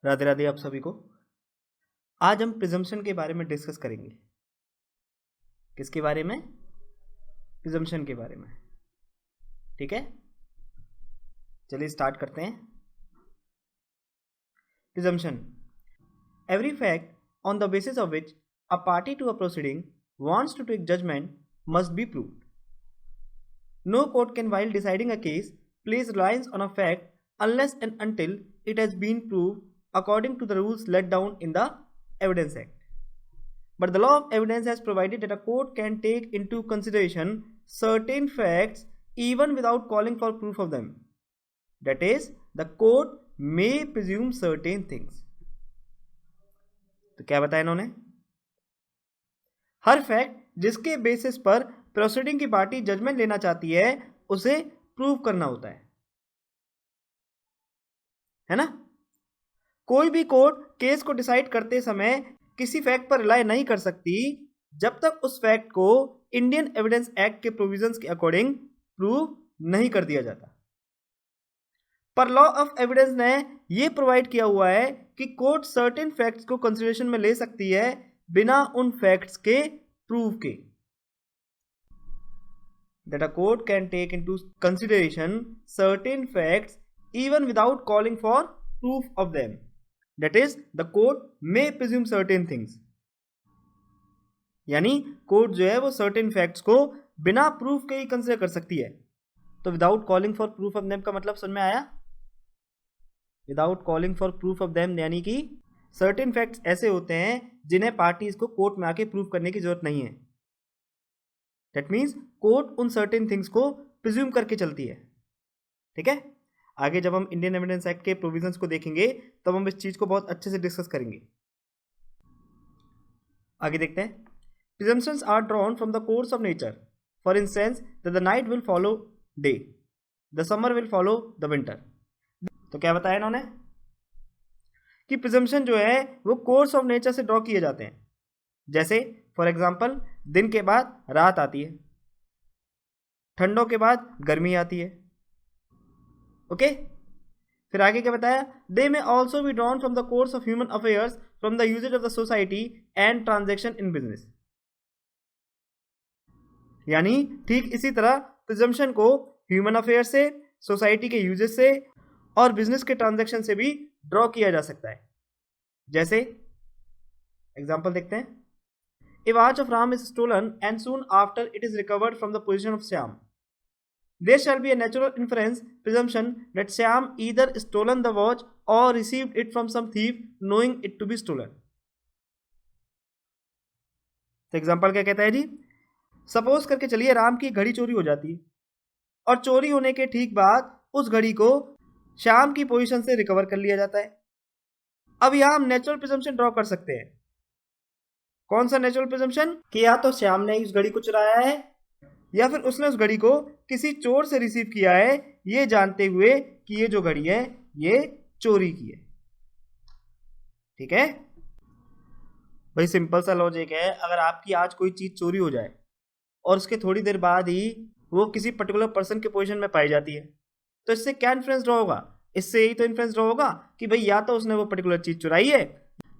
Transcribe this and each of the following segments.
राधे राधे आप सभी को। आज हम प्रिजम्पशन के बारे में डिस्कस करेंगे। किसके बारे में? प्रिजम्पशन के बारे में। ठीक है, चलिए स्टार्ट करते हैं। Presumption: every fact on the basis of which a party to a proceeding wants to take judgment must be proved. No court can, while deciding a case, place reliance on a fact unless and until it has been proved according to the rules laid down in the Evidence Act. But the law of evidence has provided that a court can take into consideration certain facts even without calling for proof of them. That is, the court may presume certain things. तो क्या बताया इन्होंने? हर fact जिसके basis पर proceeding की party judgement लेना चाहती है उसे प्रूव करना होता है ना। कोई भी कोर्ट केस को डिसाइड करते समय किसी फैक्ट पर रिलाई नहीं कर सकती जब तक उस फैक्ट को इंडियन एविडेंस एक्ट के प्रोविजंस के अकॉर्डिंग प्रूव नहीं कर दिया जाता। पर लॉ ऑफ एविडेंस ने यह प्रोवाइड किया हुआ है कि कोर्ट सर्टेन फैक्ट्स को कंसिडरेशन में ले सकती है बिना उन फैक्ट्स के प्रूव के। That a court can take into consideration certain facts even without calling for proof of them. That is, the court may presume certain things. यानी कोर्ट जो है वो certain facts को बिना प्रूफ के ही कंसिडर कर सकती है। तो without calling for proof of them का मतलब समझ में आया? Without calling for proof of them यानी कि सर्टेन फैक्ट्स ऐसे होते हैं जिन्हें पार्टीज को कोर्ट में आके प्रूव करने की जरूरत नहीं है। दैट मीन्स कोर्ट उन सर्टेन थिंग्स को प्रिज्यूम करके चलती है। ठीक है, आगे जब हम इंडियन एविडेंस एक्ट के प्रोविजंस को देखेंगे तब हम इस चीज को बहुत अच्छे से डिस्कस करेंगे। आगे देखते हैं। Presumptions are drawn from the course of nature. For instance that the night will follow day, the summer will follow the winter. तो क्या बताया इन्होंने कि प्रिजम्पशन जो है वो कोर्स ऑफ नेचर से ड्रॉ किए जाते हैं। जैसे फॉर एग्जाम्पल दिन के बाद रात आती है, ठंडों के बाद गर्मी आती है। ओके, फिर आगे क्या बताया? They may also be drawn from the course of human affairs from the usages of the society and transaction in business. यानी ठीक इसी तरह प्रिजम्पशन को ह्यूमन अफेयर से, सोसाइटी के यूजेज से और बिजनेस के ट्रांजेक्शन से भी ड्रॉ किया जा सकता है। जैसे एग्जाम्पल देखते हैं। A watch of Ram is stolen and soon after it is recovered from the possession of Shyam. There shall be a natural inference presumption that Shyam either stolen the watch or received it from some thief knowing it to be stolen. तो example क्या कहता है जी? Suppose करके चलिए राम की घड़ी चोरी हो जाती है और चोरी होने के ठीक बाद उस घड़ी को श्याम की पोजीशन से रिकवर कर लिया जाता है। अब यहां हम नेचुरल प्रिजम्पशन ड्रॉ कर सकते हैं। कौन सा नेचुरल प्रिजम्पशन? कि या तो श्याम ने उस घड़ी को चुराया है या फिर उसने उस घड़ी को किसी चोर से रिसीव किया है, ये जानते हुए कि ये जो घड़ी है ये चोरी की है। ठीक है भाई, सिंपल सा लॉजिक है। अगर आपकी आज कोई चीज चोरी हो जाए और उसके थोड़ी देर बाद ही वो किसी पर्टिकुलर पर्सन के पोजीशन में पाई जाती है तो इससे क्या इन्फ्लुएंस ड्रॉ होगा? इससे यही तो इन्फ्लुएंस ड्रॉ होगा कि भाई या तो उसने वो पर्टिकुलर चीज चुराई है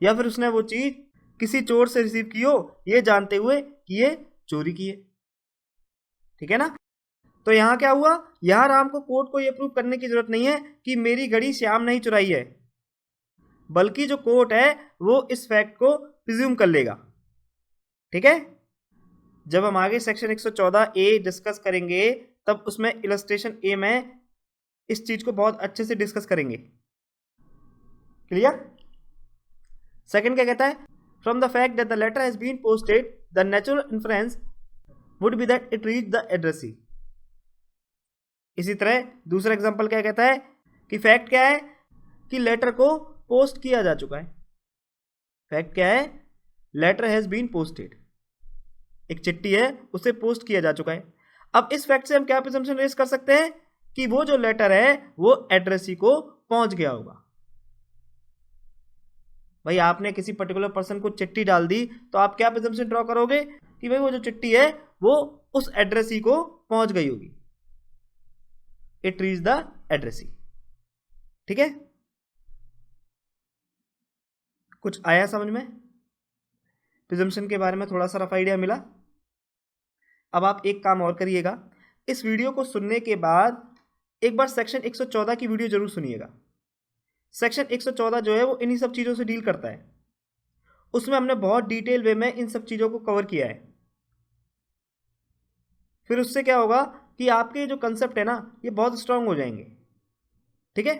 या फिर उसने वो चीज किसी चोर से रिसीव की हो, ये जानते हुए कि ये चोरी की है। ठीक है ना। तो यहां क्या हुआ? यहां राम को कोर्ट को यह प्रूव करने की जरूरत नहीं है कि मेरी घड़ी श्याम नहीं चुराई है, बल्कि जो कोर्ट है वो इस फैक्ट को प्रिज्यूम कर लेगा। ठीक है, जब हम आगे सेक्शन 114 ए डिस्कस करेंगे तब उसमें इलस्ट्रेशन ए में इस चीज को बहुत अच्छे से डिस्कस करेंगे। क्लियर? सेकंड क्या कहता है? From the fact that the letter has been posted, the natural inference would be that it reached the addressee. इसी तरह दूसरा एग्जांपल क्या कहता है कि फैक्ट क्या है कि लेटर को पोस्ट किया जा चुका है। फैक्ट क्या है? लेटर हैज बीन पोस्टेड, एक चिट्ठी है उसे पोस्ट किया जा चुका है। अब इस फैक्ट से हम क्या प्रिजम्पशन रेज कर सकते हैं कि वो जो लेटर है वो एड्रेसी को पहुंच गया होगा। भाई आपने किसी पर्टिकुलर पर्सन को चिट्ठी डाल दी तो आप क्या प्रिजम्पशन ड्रॉ करोगे कि भाई वो जो चिट्ठी है वो उस एड्रेसी को पहुंच गई होगी। It reach the addressee. ठीक है, कुछ आया समझ में? प्रिजम्पशन के बारे में थोड़ा सा रफ आइडिया मिला। अब आप एक काम और करिएगा, इस वीडियो को सुनने के बाद एक बार सेक्शन 114 की वीडियो जरूर सुनिएगा। सेक्शन 114 जो है वो इन्हीं सब चीज़ों से डील करता है। उसमें हमने बहुत डिटेल वे में इन सब चीज़ों को कवर किया है। फिर उससे क्या होगा कि आपके जो कंसेप्ट है ना ये बहुत स्ट्रांग हो जाएंगे। ठीक है,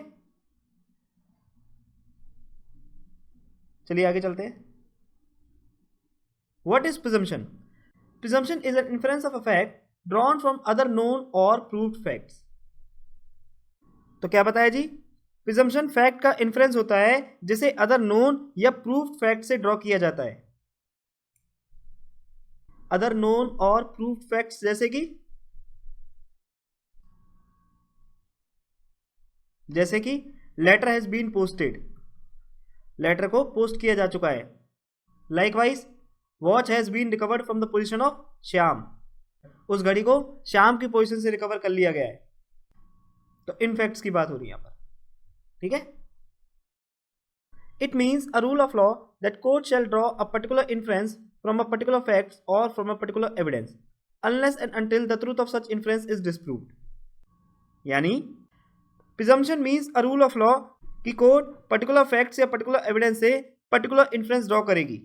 चलिए आगे चलते हैं। What is presumption? Presumption is an inference of a fact drawn from other known और प्रूव्ड फैक्ट्स। तो क्या बताया जी? प्रिजम्पशन फैक्ट का इन्फ्रेंस होता है जिसे अदर नोन या प्रूव्ड फैक्ट से ड्रॉ किया जाता है। अदर नोन और प्रूव्ड फैक्ट्स जैसे कि letter has been posted, letter को पोस्ट किया जा चुका है। Likewise watch has been recovered from the position of Shyam, उस घड़ी को श्याम की पोजीशन से रिकवर कर लिया गया है। तो इन फैक्ट्स की बात हो रही है यहां पर। ठीक है, it means a rule of law that court shall draw a particular inference from a particular facts और from a particular evidence unless and until the truth of such inference is disproved. यानी presumption means a rule of law कि court particular facts या particular evidence से particular inference draw करेगी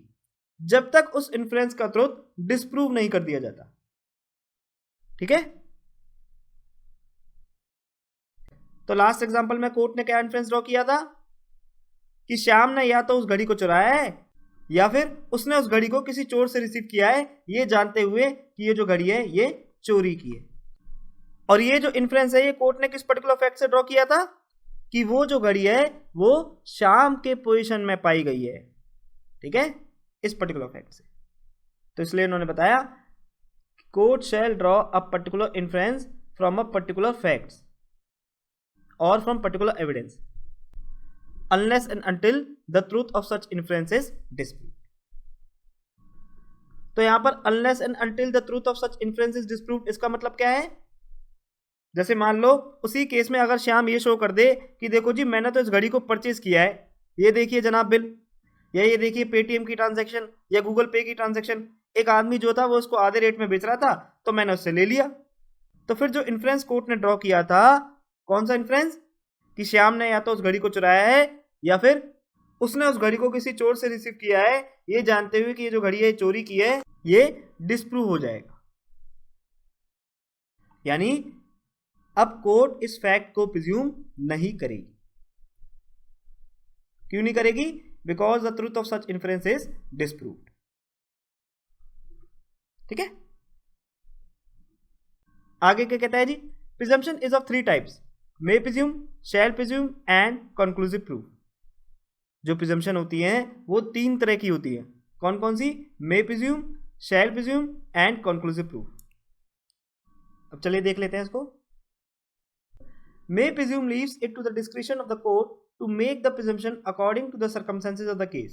जब तक उस inference का ट्रूथ डिस्प्रूव नहीं कर दिया जाता। ठीक है, तो लास्ट एग्जांपल में कोर्ट ने क्या इन्फ्रेंस ड्रॉ किया था कि श्याम ने या तो उस घड़ी को चुराया है या फिर उसने उस घड़ी को किसी चोर से रिसीव किया है, ये जानते हुए कि ये जो घड़ी है ये चोरी की है। और ये जो इन्फ्रेंस है ये कोर्ट ने किस पर्टिकुलर फैक्ट से ड्रॉ किया था कि वो जो घड़ी है वो श्याम के पोजीशन में पाई गई है। ठीक है, इस पर्टिकुलर फैक्ट से। तो इसलिए उन्होंने बताया court shall draw a particular inference from a particular facts और from particular evidence unless and until the truth of such inference is disproved. तो यहां पर unless and until the truth of such inference is disproved, इसका मतलब क्या है? जैसे मान लो उसी केस में अगर श्याम ये शो कर दे कि देखो जी मैंने तो इस घड़ी को परचेज किया है, ये देखिए जनाब बिल, या ये देखिए पेटीएम की ट्रांजैक्शन या गूगल पे की ट्रांजैक्शन, एक आदमी जो था वो उसको आधे रेट में बेच रहा था तो मैंने उससे ले लिया। तो फिर जो इन्फ्रेंस कोर्ट ने ड्रॉ किया था, कौन सा इन्फ्रेंस? कि श्याम ने या तो उस घड़ी को चुराया है या फिर उसने उस घड़ी को किसी चोर से रिसीव किया है, ये जानते हुए कि ये जो घड़ी है चोरी की है, ये डिस्प्रूव हो जाएगा। यानी अब कोर्ट इस फैक्ट को प्रिज्यूम नहीं करेगी। क्यों नहीं करेगी? Because the truth of such inference is disproved. ठीक है, आगे क्या कहता है जी? Presumption is of 3 types, may presume, shall presume and conclusive proof. जो प्रिजम्पशन होती है वो 3 तरह की होती है। कौन कौन सी? May presume, shall presume and conclusive proof. अब चलिए देख लेते हैं इसको। May presume leaves it to the discretion of the court to make the presumption according to the circumstances of the case।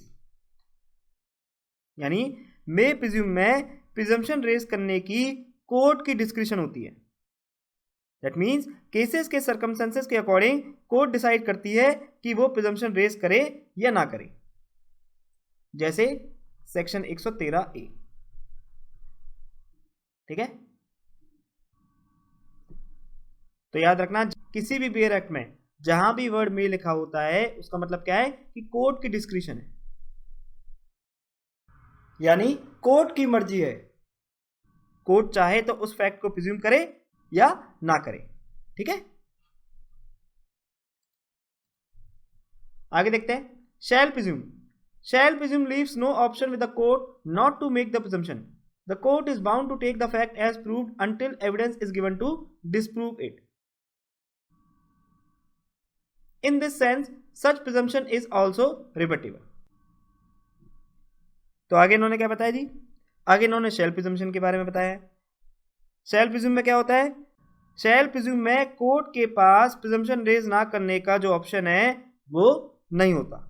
यानी may presume में presumption रेज करने की कोर्ट की डिस्क्रिप्शन होती है। दैट मीन्स केसेस के सर्कमस्टेंसेस के according court decide करती है कि वो प्रिजम्पशन रेज करे या ना करे। जैसे सेक्शन 113A। ठीक है, तो याद रखना किसी भी बेयर एक्ट में जहां भी वर्ड में लिखा होता है उसका मतलब क्या है कि कोर्ट की डिस्क्रिप्शन है, यानी कोर्ट की मर्जी है। कोर्ट चाहे तो उस फैक्ट को प्रिज्यूम करे या ना करे। ठीक है, आगे देखते हैं। Shall presume, shall presume leaves no option with the court not to make the presumption. The court is bound to take the fact as proved until evidence is given to disprove it. In this sense, such presumption is also rebuttable। तो आगे इन्होंने क्या बताया जी? आगे इन्होंने शैल presumption के बारे में बताया। शैल प्रिज्यूम में क्या होता है? शैल प्रिज्यूम में कोर्ट के पास प्रिजम्पशन रेज ना करने का जो ऑप्शन है वो नहीं होता।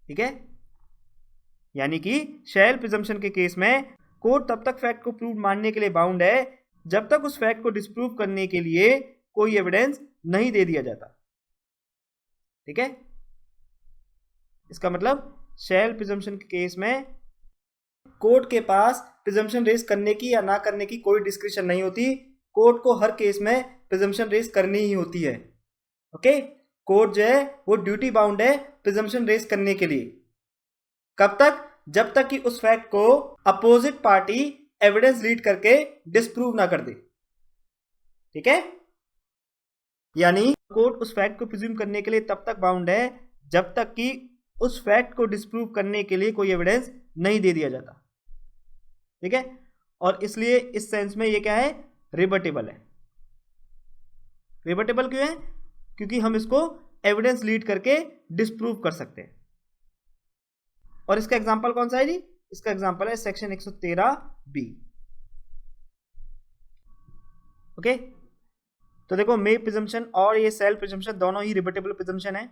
ठीक है, यानी कि शैल प्रिजम्पशन के केस में कोर्ट तब तक फैक्ट को प्रूव मानने के लिए बाउंड है जब तक उस फैक्ट को डिस्प्रूव करने के लिए कोई एविडेंस नहीं दे दिया जाता। ठीक है, इसका मतलब शैल प्रिजम्पशन के केस में कोर्ट के पास प्रिजम्पशन रेज करने की या ना करने की कोई डिस्क्रिप्शन नहीं होती। कोर्ट को हर केस में प्रिजम्पशन रेज करनी ही होती है। ओके, कोर्ट जो है वो ड्यूटी बाउंड है प्रिजम्पशन रेज करने के लिए। कब तक? जब तक कि उस फैक्ट को अपोजिट पार्टी एविडेंस लीड करके डिस्प्रूव ना कर दे। ठीक है, यानी कोर्ट उस फैक्ट को प्रिज्यूम करने के लिए तब तक बाउंड है जब तक कि उस फैक्ट को डिस्प्रूव करने के लिए कोई एविडेंस नहीं दे दिया जाता। ठीक है, और इसलिए इस सेंस में ये क्या है? रिबटेबल है। रिबटेबल क्यों है? क्योंकि हम इसको एविडेंस लीड करके डिस्प्रूव कर सकते हैं। और इसका एग्जांपल कौन सा है जी? इसका एग्जांपल है सेक्शन 113B। ओके, तो देखो मे प्रिजम्पशन और ये सेल्फ प्रिजम्पशन दोनों ही रिबटेबल प्रिजम्पशन है।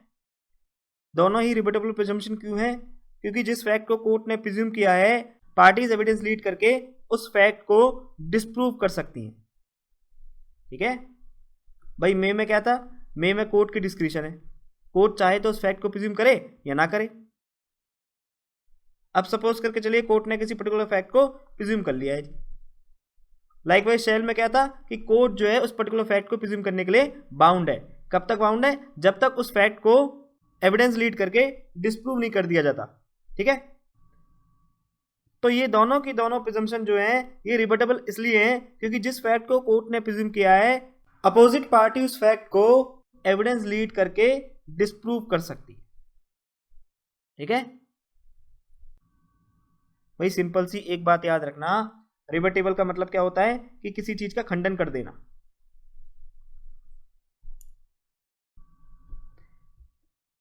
दोनों ही रिबटेबल प्रिजम्पशन क्यों है? क्योंकि जिस फैक्ट को कोर्ट ने प्रिज्यूम किया है पार्टीज एविडेंस लीड करके उस फैक्ट को डिस्प्रूव कर सकती हैं। ठीक है भाई, मे में क्या था? मे में कोर्ट की डिस्क्रिप्शन है, कोर्ट चाहे तो उस फैक्ट को प्रिज्यूम करे या ना करे। अब सपोज करके चलिए कोर्ट ने किसी पर्टिकुलर फैक्ट को प्रिज्यूम कर लिया है। लाइकवाइज शैल में क्या था कि कोर्ट जो है उस पर्टिकुलर फैक्ट को प्रिज्यूम करने के लिए बाउंड है। कब तक बाउंड है? जब तक उस फैक्ट को एविडेंस लीड करके डिस्प्रूव नहीं कर दिया जाता। ठीक है, तो ये दोनों की दोनों प्रिजम्पशन जो है ये रिबटेबल इसलिए है क्योंकि जिस फैक्ट को कोर्ट ने प्रिज्यूम किया है अपोजिट पार्टी उस फैक्ट को एविडेंस लीड करके डिस्प्रूव कर सकती है। ठीक है भाई, सिंपल सी एक बात याद रखना, रिबटेबल का मतलब क्या होता है कि किसी चीज का खंडन कर देना।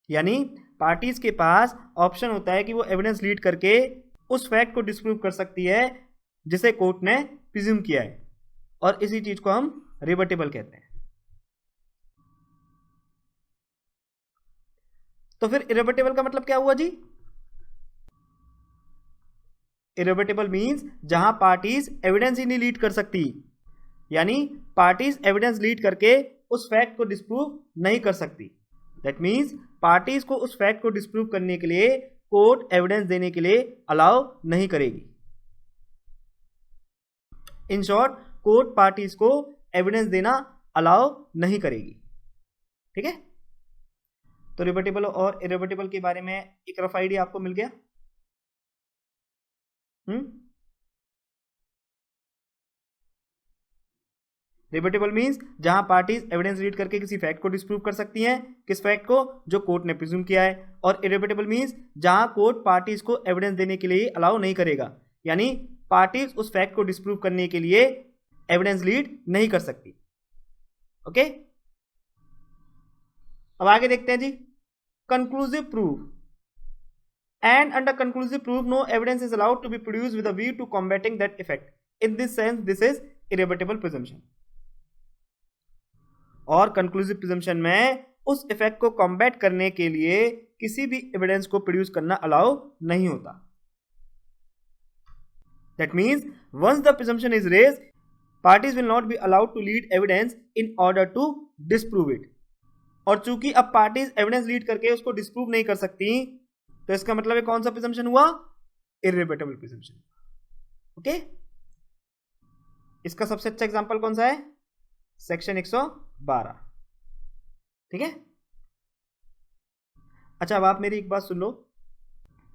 यानी पार्टीज के पास ऑप्शन होता है कि वो एविडेंस लीड करके उस फैक्ट को डिस्प्रूव कर सकती है जिसे कोर्ट ने प्रिज्यूम किया है, और इसी चीज को हम रिबटेबल कहते हैं। तो फिर इरेबटेबल का मतलब क्या हुआ जी? इरेबटेबल मींस जहां पार्टीज एविडेंस ही नहीं लीड कर सकती, यानी पार्टीज एविडेंस लीड करके उस फैक्ट को डिस्प्रूव नहीं कर सकती। दैट मींस पार्टीज को उस फैक्ट को डिस्प्रूव करने के लिए कोर्ट एविडेंस देने के लिए अलाउ नहीं करेगी। इन शॉर्ट, कोर्ट पार्टीज को एविडेंस देना अलाउ नहीं करेगी। ठीक है, तो रिबटेबल और इरेबटेबल के बारे में एक रफ आइडिया आपको मिल गया। रिबटेबल मींस जहां पार्टीज एविडेंस रीड करके किसी फैक्ट को डिस्प्रूव कर सकती हैं, किस फैक्ट को? जो कोर्ट ने प्रिज्यूम किया है। और इरेबटेबल मींस जहां कोर्ट पार्टीज को एविडेंस देने के लिए अलाउ नहीं करेगा, यानी पार्टीज उस फैक्ट को डिस्प्रूव करने के लिए एविडेंस लीड नहीं कर सकती। ओके, अब आगे देखते हैं जी, conclusive proof. And under conclusive proof, no evidence is allowed to be produced with a view to combating that effect. In this sense, this is irrebuttable presumption. और कंक्लूसिव प्रिजम्पशन में उस इफेक्ट को combat करने के लिए किसी भी evidence को प्रोड्यूस करना अलाउ नहीं होता। That means once the presumption is raised, parties will not be allowed to lead evidence in order to disprove it. और चूंकि अब पार्टीज एविडेंस लीड करके उसको डिस्प्रूव नहीं कर सकती, तो इसका मतलब है कौन सा प्रिजम्पशन हुआ? इर्रिबटेबल प्रिजम्पशन। ओके, इसका सबसे अच्छा एग्जांपल कौन सा है? सेक्शन 112। ठीक है, अच्छा अब आप मेरी एक बात सुन लो,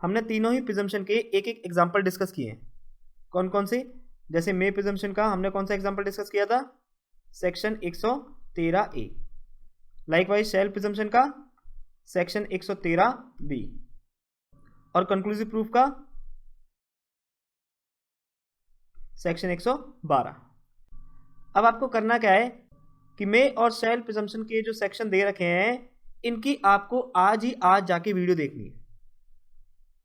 हमने तीनों ही प्रिजम्पशन के एक एक एग्जांपल डिस्कस किए हैं। कौन कौन से? जैसे मे प्रिजम्पशन का हमने कौन सा एग्जांपल डिस्कस किया था? Section 113A। लाइकवाइज शैल प्रिजम्पशन का सेक्शन 113B, और कंक्लूसिव प्रूफ का सेक्शन 112। अब आपको करना क्या है कि मे और शैल प्रिजम्पशन के जो सेक्शन दे रखे हैं इनकी आपको आज ही आज जाके वीडियो देखनी है।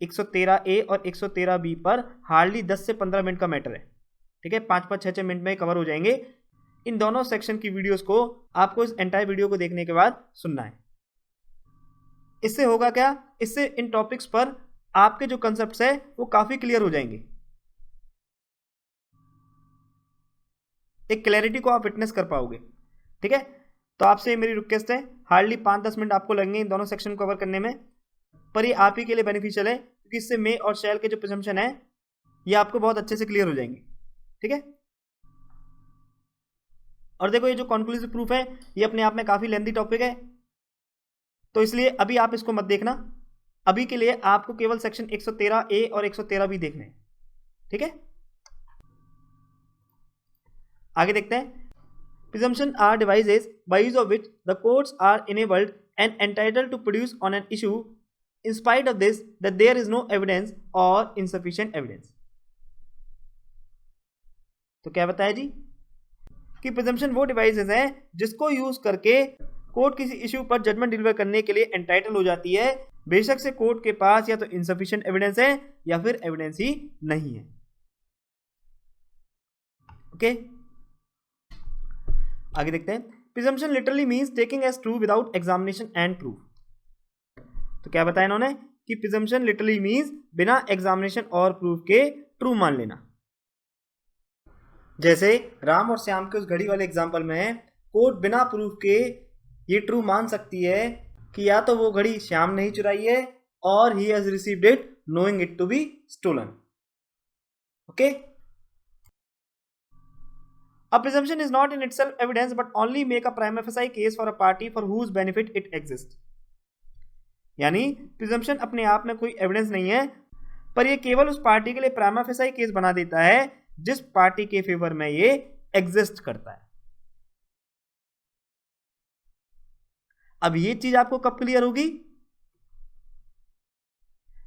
113A और 113B पर हार्डली 10 से 15 मिनट का मैटर है। ठीक है, 5-5, 6-6 मिनट में कवर हो जाएंगे। इन दोनों सेक्शन की वीडियोस को आपको इस एंटायर वीडियो को देखने के बाद सुनना है। इससे होगा क्या? इससे इन टॉपिक्स पर आपके जो कंसेप्ट्स है वो काफी क्लियर हो जाएंगे। एक क्लैरिटी को आप विटनेस कर पाओगे। ठीक है, तो आपसे मेरी रिक्वेस्ट है, हार्डली 5-10 मिनट आपको लगेंगे इन दोनों सेक्शन को कवर करने में। पर ये आप ही के लिए बेनिफिशियल है, क्योंकि इससे मे और शैल के जो प्रिजम्पशन है ये आपको बहुत अच्छे से क्लियर हो जाएंगे। ठीक है, और देखो ये जो कॉन्क्लूसिव प्रूफ है ये अपने आप में काफी लेंथी टॉपिक है, तो इसलिए अभी आप इसको मत देखना। अभी के लिए आपको केवल सेक्शन 113 ए और 113 बी देखने हैं। ठीक है, आगे देखते हैं। Presumption are devices by use of which the courts are enabled and entitled to produce on an issue in spite of this that there is no evidence or insufficient evidence। तो क्या बताया जी कि प्रिजम्पशन वो devices हैं जिसको use करके court किसी issue पर जजमेंट डिलीवर करने के लिए एंटाइटल हो जाती है, बेशक से कोर्ट के पास या तो इनसफिशिएंट एविडेंस है या फिर एविडेंस ही नहीं है। ओके, आगे देखते हैं। Presumption literally means taking as true without examination and proof. तो क्या बताया इन्होंने कि प्रिजम्पशन लिटरली मींस बिना एग्जामिनेशन और प्रूफ के ट्रू मान लेना। जैसे राम और श्याम के उस घड़ी वाले एग्जांपल में कोर्ट बिना प्रूफ के ये ट्रू मान सकती है कि या तो वो घड़ी श्याम ने ही चुराई है और he has received it knowing it to be stolen. Okay, A presumption is not in itself evidence but only make a prima facie case for a party for whose benefit it exists। यानी presumption अपने आप में कोई evidence नहीं है, पर ये केवल उस पार्टी के लिए प्राइमा फेसाई केस बना देता है जिस पार्टी के फेवर में ये एग्जिस्ट करता है। अब ये चीज आपको कब क्लियर होगी?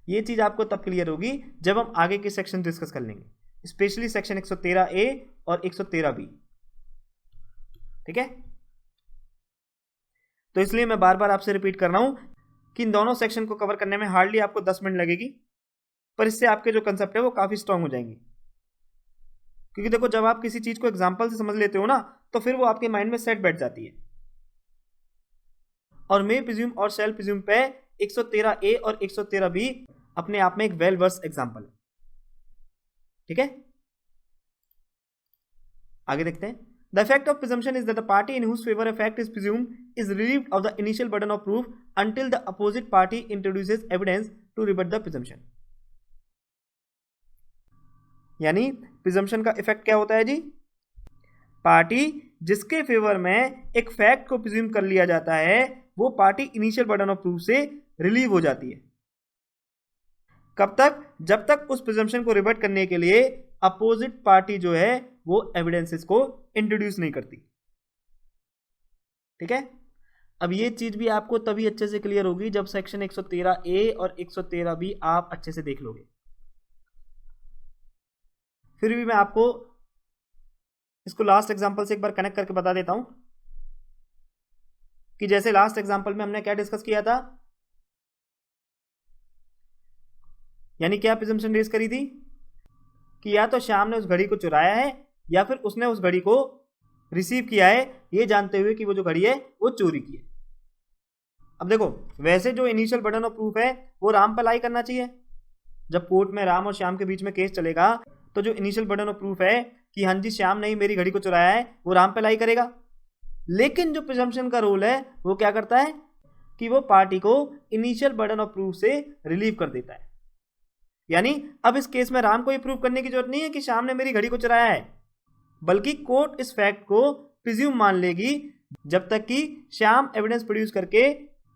ये चीज आपको तब क्लियर होगी जब हम आगे के सेक्शन डिस्कस कर लेंगे, स्पेशली सेक्शन 113 ए और 113 बी। ठीक है, तो इसलिए मैं बार बार आपसे रिपीट कर रहा हूं कि इन दोनों सेक्शन को कवर करने में हार्डली आपको 10 मिनट लगेगी, पर इससे आपके जो कंसेप्ट है वो काफी स्ट्रांग हो जाएंगे। क्योंकि देखो जब आप किसी चीज को एग्जांपल से समझ लेते हो ना तो फिर वो आपके माइंड में सेट बैठ जाती है। और मे प्रिज्यूम और शैल प्रिज्यूम पे 113 ए और 113 बी अपने आप में एक वेल वर्स एग्जांपल है। ठीक है, आगे देखते हैं। The effect of presumption is that the party in whose favor a fact is presumed is relieved of the initial burden of proof until the opposite party introduces evidence to rebut the presumption। यानी presumption का effect क्या होता है जी? Party जिसके favour में एक fact को presume कर लिया जाता है वो party initial burden of proof से रिलीव हो जाती है। कब तक? जब तक उस प्रिजम्पशन को रिबट करने के लिए अपोजिट पार्टी जो है वो एविडेंसेस को इंट्रोड्यूस नहीं करती। ठीक है, अब ये चीज भी आपको तभी अच्छे से क्लियर होगी जब सेक्शन 113 ए और 113 बी आप अच्छे से देख लोगे। फिर भी मैं आपको इसको लास्ट एग्जांपल से एक बार कनेक्ट करके बता देता हूं कि जैसे लास्ट एग्जांपल में हमने क्या डिस्कस किया था, यानी क्या प्रिजम्पशन रेज करी थी कि या तो श्याम ने उस घड़ी को चुराया है या फिर उसने उस घड़ी को रिसीव किया है ये जानते हुए कि वो जो घड़ी है वो चोरी की है। अब देखो वैसे जो इनिशियल बर्डन ऑफ प्रूफ है वो राम पर लाई करना चाहिए। जब कोर्ट में राम और श्याम के बीच में केस चलेगा तो जो इनिशियल बर्डन ऑफ प्रूफ है कि हाँ जी श्याम ने ही मेरी घड़ी को चुराया है वो राम पे लाई करेगा। लेकिन जो प्रिजम्पशन का रोल है वो क्या करता है कि वो पार्टी को इनिशियल बर्डन ऑफ प्रूफ से रिलीव कर देता है। यानी अब इस केस में राम को ये प्रूव करने की जरूरत नहीं है कि श्याम ने मेरी घड़ी को चुराया है, बल्कि कोर्ट इस फैक्ट को प्रिज्यूम मान लेगी जब तक कि श्याम एविडेंस प्रोड्यूस करके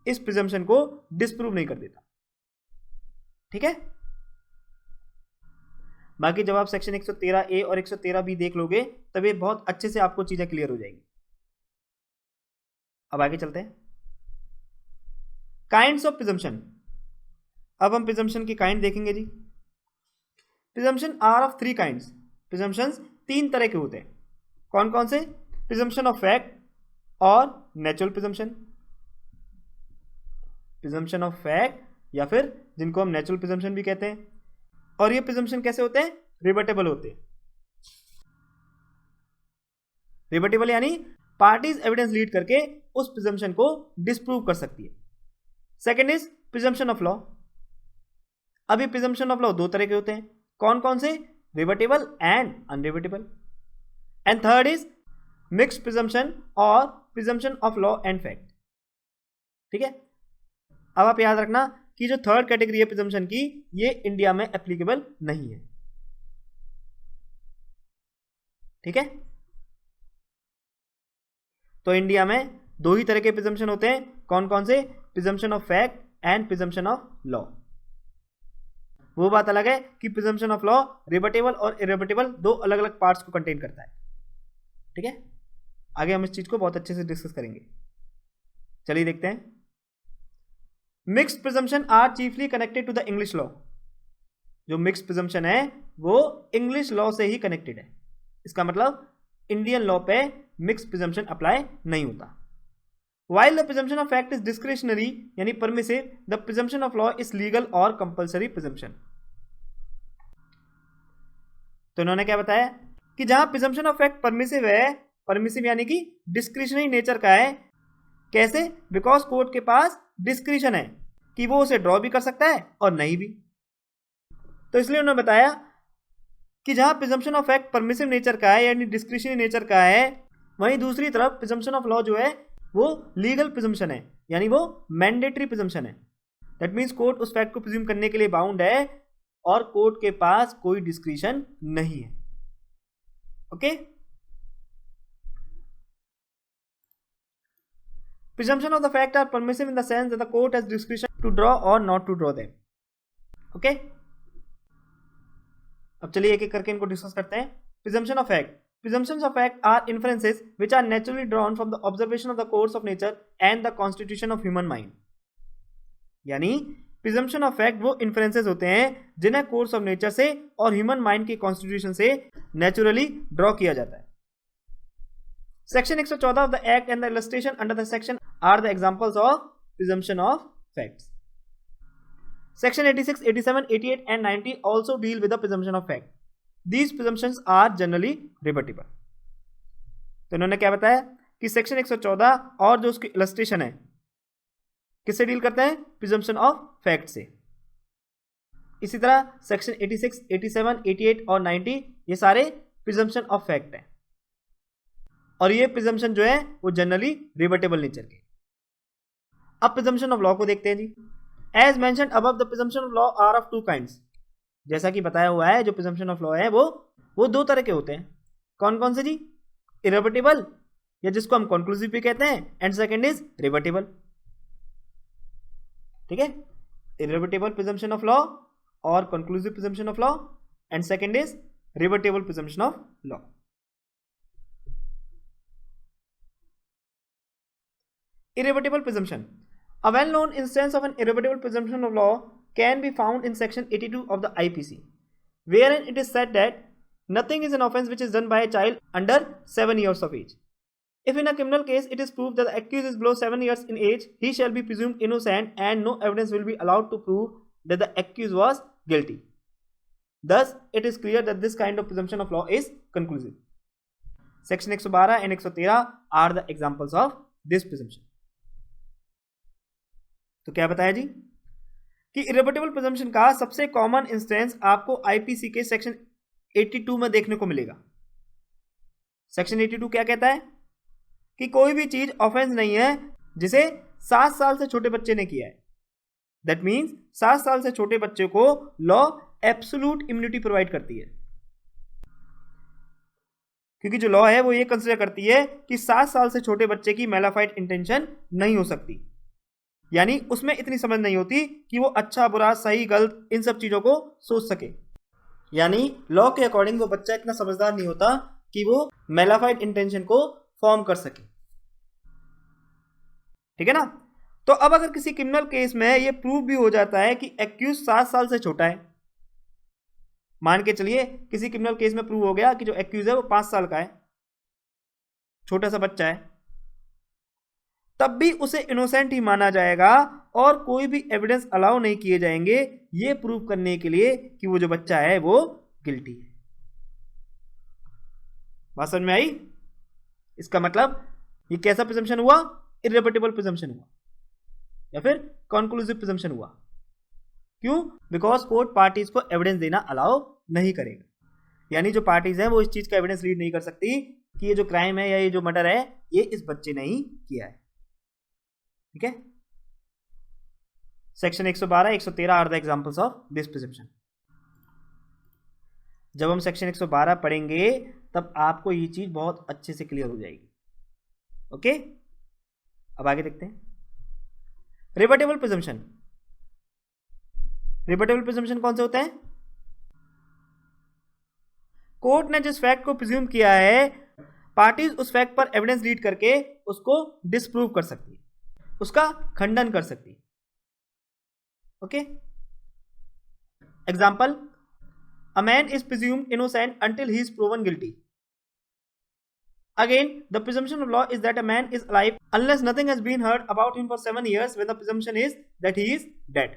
इस प्रिजम्पशन को डिस्प्रूव नहीं कर देता। ठीक है, बाकी जब आप सेक्शन 113 ए और 113 बी देख लोगे तब ये बहुत अच्छे से आपको चीजें क्लियर हो जाएगी। अब आगे चलते हैं। Kinds of presumption. अब हम प्रिजम्पशन की काइंड देखेंगे जी। Presumption are of 3 kinds. Presumptions 3 तरह के होते हैं। कौन कौन से? प्रिजम्पशन ऑफ फैक्ट और natural presumption. Presumption of fact या फिर जिनको हम नेचुरल प्रिजम्पशन भी कहते हैं। और ये प्रिजम्पशन कैसे होते हैं? रिबटेबल होते हैं। रिबटेबल यानी पार्टीज एविडेंस लीड करके उस प्रिजम्पशन को डिस्प्रूव कर सकती है। Second is presumption of law. अभी प्रिजम्पशन ऑफ लॉ 2 तरह के होते हैं। कौन कौन से? Rebuttable and unrebuttable. And third is mixed presumption और presumption of law and fact. ठीक है, अब आप याद रखना कि जो थर्ड कैटेगरी है प्रिजम्पशन की, ये इंडिया में एप्लीकेबल नहीं है। ठीक है, तो इंडिया में दो ही तरह के प्रिजम्पशन होते हैं। कौन कौन से? Presumption of fact and presumption of law. वो बात अलग है कि प्रिजम्पशन ऑफ लॉ रिबटेबल और इरिबटेबल दो अलग अलग पार्ट्स को कंटेन करता है। ठीक है, आगे हम इस चीज को बहुत अच्छे से डिस्कस करेंगे। चलिए देखते हैं। Mixed presumption are chiefly connected to the English law. जो मिक्स्ड प्रिजम्पशन है वो इंग्लिश लॉ से ही कनेक्टेड है। इसका मतलब इंडियन लॉ पे मिक्स्ड प्रिजम्पशन अप्लाई नहीं होता। While the presumption of fact is discretionary यानी permissive, the presumption of law is legal or compulsory presumption। तो इन्होंने क्या बताया कि जहां presumption of fact permissive है, permissive यानी कि discretionary नेचर का है। कैसे? बिकॉज कोर्ट के पास डिस्क्रिशन है कि वो उसे ड्रॉ भी कर सकता है और नहीं भी। तो इसलिए उन्होंने बताया कि जहां presumption of fact permissive nature का है यानी डिस्क्रिशनरी नेचर का है, वहीं दूसरी तरफ प्रिजम्पशन ऑफ लॉ जो है वो लीगल प्रिजम्पशन है, यानी वो मैंडेटरी प्रिजम्पशन है। दैट मीन्स कोर्ट उस फैक्ट को प्रिज्यूम करने के लिए बाउंड है और कोर्ट के पास कोई डिस्क्रिशन नहीं है। Okay, presumption of the fact are permissive in the sense that the court has discretion to draw or not to draw them। Okay, अब चलिए एक एक करके इनको डिस्कस करते हैं। presumption of fact, presumptions of fact are inferences which are naturally drawn from the observation of the course of nature and the constitution of human mind। यानी presumption of fact वो inferences होते हैं जिन्हें course of nature से और human mind की constitution से naturally draw किया जाता है। Section 114 of the act and the illustration under the section are the examples of presumption of facts। Section 86, 87, 88 and 90 also deal with the presumption of fact। These presumptions are generally rebuttable। तो इन्होंने क्या बताया कि section 114 और जो उसकी illustration है किससे डील करते हैं? प्रिजम्पशन ऑफ फैक्ट से। इसी तरह सेक्शन 86, 87, 88 और 90 ये सारे प्रिजम्पशन ऑफ फैक्ट हैं और ये प्रिजम्पशन जो है वो जनरली रिबटेबल नेचर के। अब प्रिजम्पशन ऑफ लॉ को देखते हैं जी। As mentioned above the presumption of law are of two kinds. जैसा कि बताया हुआ है जो प्रिजम्पशन ऑफ लॉ है वो दो तरह के होते हैं। कौन कौन से जी? इरिबटेबल या जिसको हम कंक्लूसिव भी कहते हैं, एंड सेकंड इज रिबटेबल। ठीक है, इरिबटेबल प्रिजम्पशन ऑफ लॉ और conclusive presumption of law, and second is rebuttable presumption of law. Irrebuttable presumption. A well-known instance of an irrebuttable presumption of law can be found in section 82 of the IPC, wherein it is said that nothing is an offence which is done by a child under 7 years of age. If in a criminal case it is proved that the accused is below 7 years in age, he shall be presumed innocent and no evidence will be allowed to prove that the accused was guilty. Thus, it is clear that this kind of presumption of law is conclusive. Section 112 and 113 are the examples of this presumption. तो क्या बताया जी कि इरिबटेबल presumption का सबसे common instance आपको IPC के section 82 में देखने को मिलेगा। सेक्शन 82 क्या कहता है कि कोई भी चीज ऑफेंस नहीं है जिसे 7 साल से छोटे बच्चे ने किया है। दैट मींस 7 साल से छोटे बच्चे को लॉ एब्सोल्यूट इम्यूनिटी प्रोवाइड करती है, क्योंकि जो लॉ है वो ये कंसीडर करती है कि 7 साल से छोटे बच्चे की मैलाफाइड इंटेंशन नहीं हो सकती, यानी उसमें इतनी समझ नहीं होती कि वो अच्छा बुरा सही गलत इन सब चीजों को सोच सके। यानी लॉ के अकॉर्डिंग वो बच्चा इतना समझदार नहीं होता कि वो मैलाफाइड इंटेंशन को फॉर्म कर सके। ठीक है ना। तो अब अगर किसी क्रिमिनल केस में ये प्रूव भी हो जाता है कि एक्यूज 7 साल से छोटा है, मान के चलिए किसी क्रिमिनल केस में प्रूव हो गया कि जो एक्यूज है वो 5 साल का है, छोटा सा बच्चा है, तब भी उसे इनोसेंट ही माना जाएगा और कोई भी एविडेंस अलाउ नहीं किए जाएंगे ये प्रूव करने के लिए कि वो जो बच्चा है वो गिल्टी है। बात समझ में आई? इसका मतलब ये कैसा प्रिजम्पशन हुआ? इरिबटेबल प्रिजम्पशन हुआ या फिर कंक्लूसिव प्रिजम्पशन हुआ। क्यों? बिकॉज कोर्ट पार्टीज को एविडेंस देना अलाउ नहीं करेगा, यानी जो पार्टीज हैं वो इस चीज का एविडेंस लीड नहीं कर सकती कि ये जो क्राइम है या ये जो मर्डर है ये इस बच्चे ने ही किया है। ठीक है। Section 112, 113 are the examples of this presumption. जब हम सेक्शन 112 पढ़ेंगे तब आपको ये चीज बहुत अच्छे से क्लियर हो जाएगी। ओके, अब आगे देखते हैं। Rebuttable presumption. रिबटेबल प्रिजम्पशन कौन से होते हैं? कोर्ट ने जिस फैक्ट को प्रिज्यूम किया है, पार्टीज उस फैक्ट पर एविडेंस रीड करके उसको डिसप्रूव कर सकती है, उसका खंडन कर सकती है। Okay, example, a man is presumed innocent until he is proven guilty. Again, the presumption of law is that a man is alive unless nothing has been heard about him for 7 years, when the presumption is that he is dead.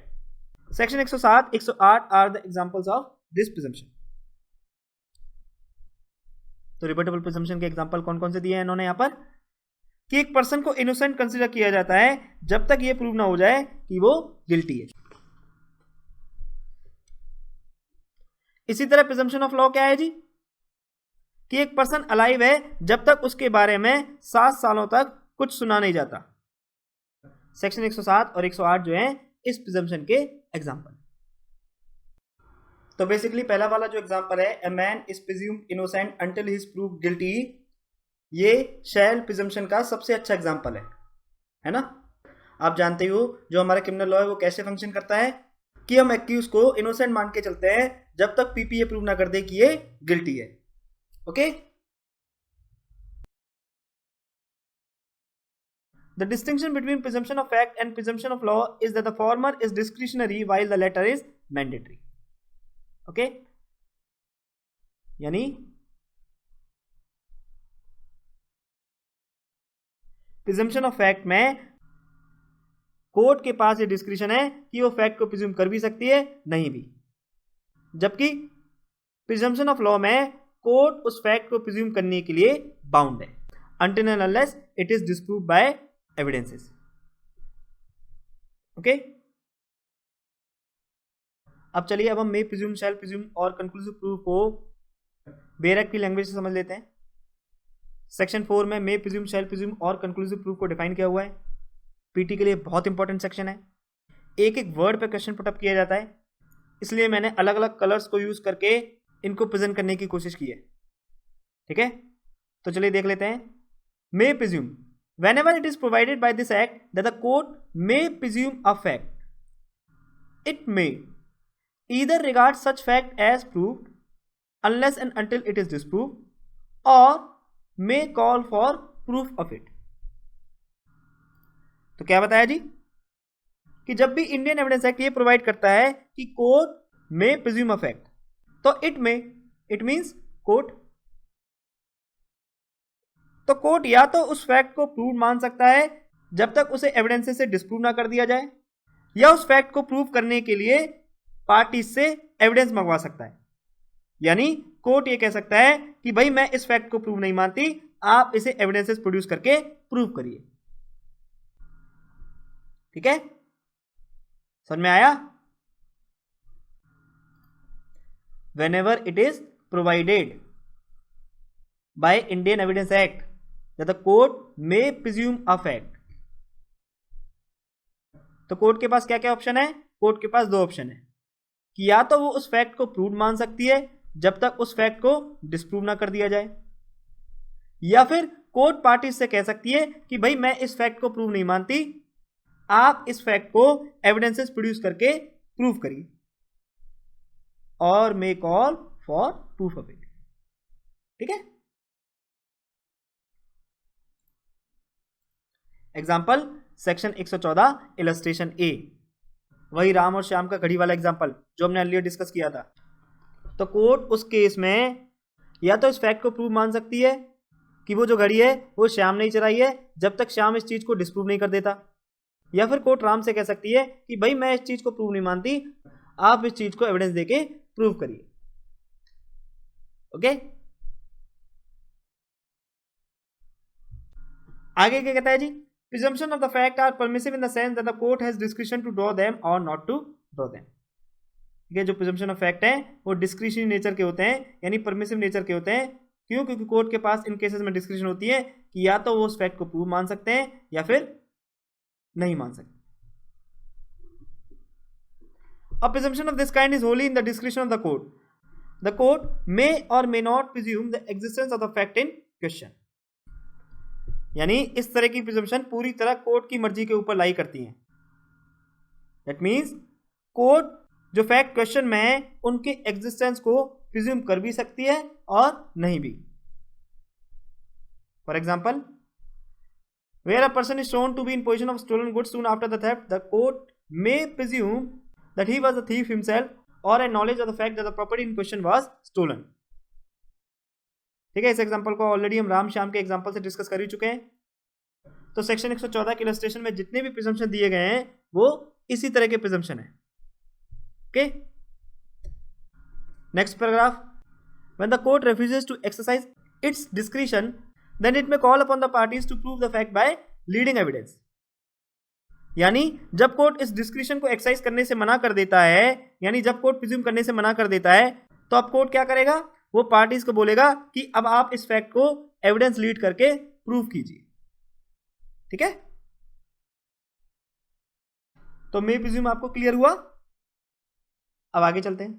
Section 107, 108 are the examples of this presumption. तो rebuttable presumption के example कौन कौन से दिए हैं इन्होंने यहां पर? कि एक पर्सन को इनोसेंट कंसीडर किया जाता है जब तक यह प्रूव ना हो जाए कि वो गिल्टी है। इसी तरह प्रिजम्पशन ऑफ लॉ क्या है जी? कि एक पर्सन अलाइव है जब तक उसके बारे में 7 सालों तक कुछ सुना नहीं जाता। सेक्शन 107 और 108 जो है इस प्रिजम्पशन के एग्जांपल। तो बेसिकली पहला वाला जो एग्जांपल है, a man is presumed innocent until he is proved guilty, ये शैल प्रिजम्पशन का सबसे अच्छा एग्जांपल है ना। आप जानते हो जो हमारा क्रिमिनल लॉ है वो कैसे फंक्शन करता है कि हम एक्यूज को इनोसेंट मान के चलते हैं जब तक पीपीए प्रूव ना कर दे कि ये गिल्टी है। Okay, the distinction between presumption of fact and presumption of law is that the former is discretionary while the latter is mandatory. Okay, यानी presumption of fact में कोर्ट के पास ये डिस्क्रिशन है कि वो फैक्ट को प्रिज्यूम कर भी सकती है, नहीं भी, जबकि presumption of law में कोर्ट उस फैक्ट को प्रिज्यूम करने के लिए बाउंड है until and unless it is disproved by evidences. Okay, अब चलिए अब हम मे प्रिज्यूम, शैल प्रिज्यूम और कंक्लूसिव प्रूफ को बेयर एक्ट की लैंग्वेज से समझ लेते हैं। सेक्शन 4 में मे प्रिज्यूम, शैल प्रिज्यूम और कंक्लूसिव प्रूफ को डिफाइन किया हुआ है। पीटी के लिए बहुत इंपॉर्टेंट सेक्शन है, एक एक वर्ड पे क्वेश्चन पुटअप किया जाता है, इसलिए मैंने अलग अलग कलर्स को यूज करके इनको प्रेजेंट करने की कोशिश की है। ठीक है, तो चलिए देख लेते हैं। मे presume, whenever it is provided by this act that the court may presume a fact, it may either regard such fact as proved unless and until it is disproved, or may call for proof of it. तो क्या बताया जी कि जब भी Indian evidence act ये provide करता है कि court may presume a fact, तो इट मींस कोर्ट, तो कोर्ट या तो उस फैक्ट को प्रूव मान सकता है जब तक उसे एविडेंस से डिस्प्रूव ना कर दिया जाए, या उस फैक्ट को प्रूव करने के लिए पार्टी से एविडेंस मंगवा सकता है। यानी कोर्ट ये कह सकता है कि भाई मैं इस फैक्ट को प्रूव नहीं मानती, आप इसे एविडेंसेस प्रोड्यूस करके प्रूव करिए। ठीक है, समझ में आया? Whenever it is provided by Indian Evidence Act that the court may presume a fact, तो कोर्ट के पास क्या क्या ऑप्शन है? कोर्ट के पास 2 ऑप्शन है कि या तो वो उस फैक्ट को प्रूव मान सकती है जब तक उस फैक्ट को डिस्प्रूव ना कर दिया जाए, या फिर कोर्ट पार्टी से कह सकती है कि भाई मैं इस फैक्ट को प्रूव नहीं मानती, आप इस फैक्ट को एविडेंसेस प्रोड्यूस करके प्रूव करिए, और मे call for proof of it. ठीक है, एग्जाम्पल सेक्शन 114 इलस्ट्रेशन ए, वही राम और श्याम का घड़ी वाला एग्जाम्पल जो हमने अर्लियर डिस्कस किया था। तो कोर्ट उस केस में या तो इस फैक्ट को प्रूव मान सकती है कि वो जो घड़ी है वो श्याम ने ही चुराई है जब तक श्याम इस चीज को डिस्प्रूव नहीं कर देता, या फिर कोर्ट राम से कह सकती है कि भाई मैं इस चीज को प्रूव नहीं मानती, आप इस चीज को एविडेंस देके प्रूव करिए। ओके, आगे क्या कहता है जी? Presumption of the fact are permissive in the sense that the court has discretion to draw them or not to draw them. ठीक है, जो प्रिजम्पशन ऑफ फैक्ट है वो डिस्क्रिशनरी नेचर के होते हैं, यानी परमिसिव नेचर के होते हैं। क्यों? क्योंकि कोर्ट के पास इन केसेस में डिस्क्रिशन होती है कि या तो वो उस फैक्ट को प्रूव मान सकते हैं या फिर नहीं मान सकते। A presumption of this kind is wholly in the discretion of the court. The court may or may not presume the existence of the fact in question. यानी इस तरह की प्रिजम्पशन पूरी तरह कोर्ट की मर्जी के ऊपर लाई करती हैं. दैट मीन्स कोर्ट जो फैक्ट क्वेश्चन में है उनके एग्जिस्टेंस को प्रिज्यूम कर भी सकती है और नहीं भी. For example, where a person is shown to be in possession of stolen goods soon after the theft, the court may presume that he was the thief himself or a knowledge of the fact that the property in question was stolen. ठीक है, इस example को already हम राम श्याम के example से discuss कर ही चुके हैं. तो सेक्शन 114 के इलस्ट्रेशन में जितने भी प्रिजम्पशन दिए गए हैं वो इसी तरह के प्रिजम्पशन है. Okay, next paragraph. When the court refuses to exercise its discretion, then it may call upon the parties to prove the fact by leading evidence. यानी जब कोर्ट इस डिस्क्रिशन को एक्सरसाइज करने से मना कर देता है, यानी जब कोर्ट प्रिज्यूम करने से मना कर देता है, तो अब कोर्ट क्या करेगा, वो पार्टीज को बोलेगा कि अब आप इस फैक्ट को एविडेंस लीड करके प्रूव कीजिए. ठीक है, तो मे प्रिज्यूम आपको क्लियर हुआ. अब आगे चलते हैं.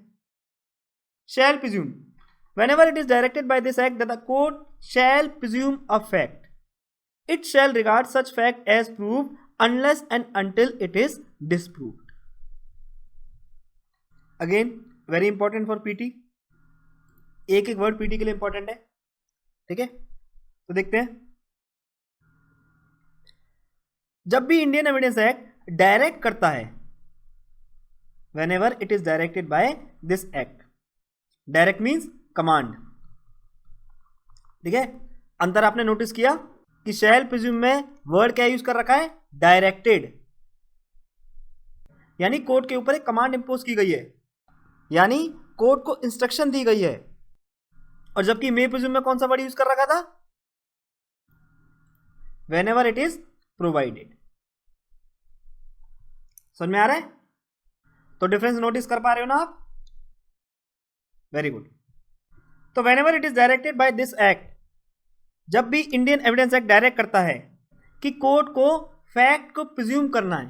Shall presume. Whenever it is directed by this act that the court shall presume a fact, it shall regard such fact as proved unless and until it is disproved. Again, very important for PT. एक एक word PT के लिए important है. ठीक है, तो देखते हैं. जब भी इंडियन एविडेंस एक्ट डायरेक्ट करता है, whenever it is directed by this act, direct means command. ठीक है, अंतर आपने नोटिस किया कि शैल प्रिज्यूम में वर्ड क्या यूज कर रखा है, डायरेक्टेड. यानी कोर्ट के ऊपर एक कमांड इंपोज की गई है, यानी कोर्ट को इंस्ट्रक्शन दी गई है. और जबकि मे प्रिज्यूम में कौन सा वर्ड यूज कर रखा था, व्हेनेवर इट इज प्रोवाइडेड. समझ में आ रहा है? तो डिफरेंस नोटिस कर पा रहे हो ना आप? Very good. तो whenever it is directed by this act, जब भी इंडियन एविडेंस एक्ट डायरेक्ट करता है कि कोर्ट को फैक्ट को प्रिज्यूम करना है,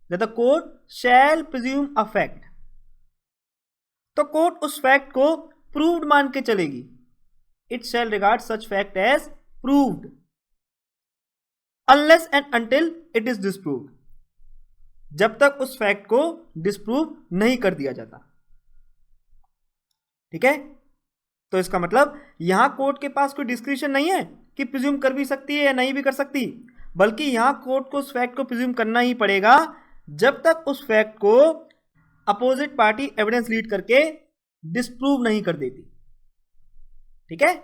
that the court shall presume a fact, तो कोर्ट उस फैक्ट को प्रूव्ड मान के चलेगी. It shall regard such fact as proved unless and until it is disproved, जब तक उस फैक्ट को डिस्प्रूव नहीं कर दिया जाता. ठीक है, तो इसका मतलब यहां कोर्ट के पास कोई डिस्क्रिशन नहीं है कि प्रिज्यूम कर भी सकती है या नहीं भी कर सकती, बल्कि यहां कोर्ट को उस फैक्ट को प्रिज्यूम करना ही पड़ेगा जब तक उस फैक्ट को अपोजिट पार्टी एविडेंस लीड करके डिस्प्रूव नहीं कर देती. ठीक है,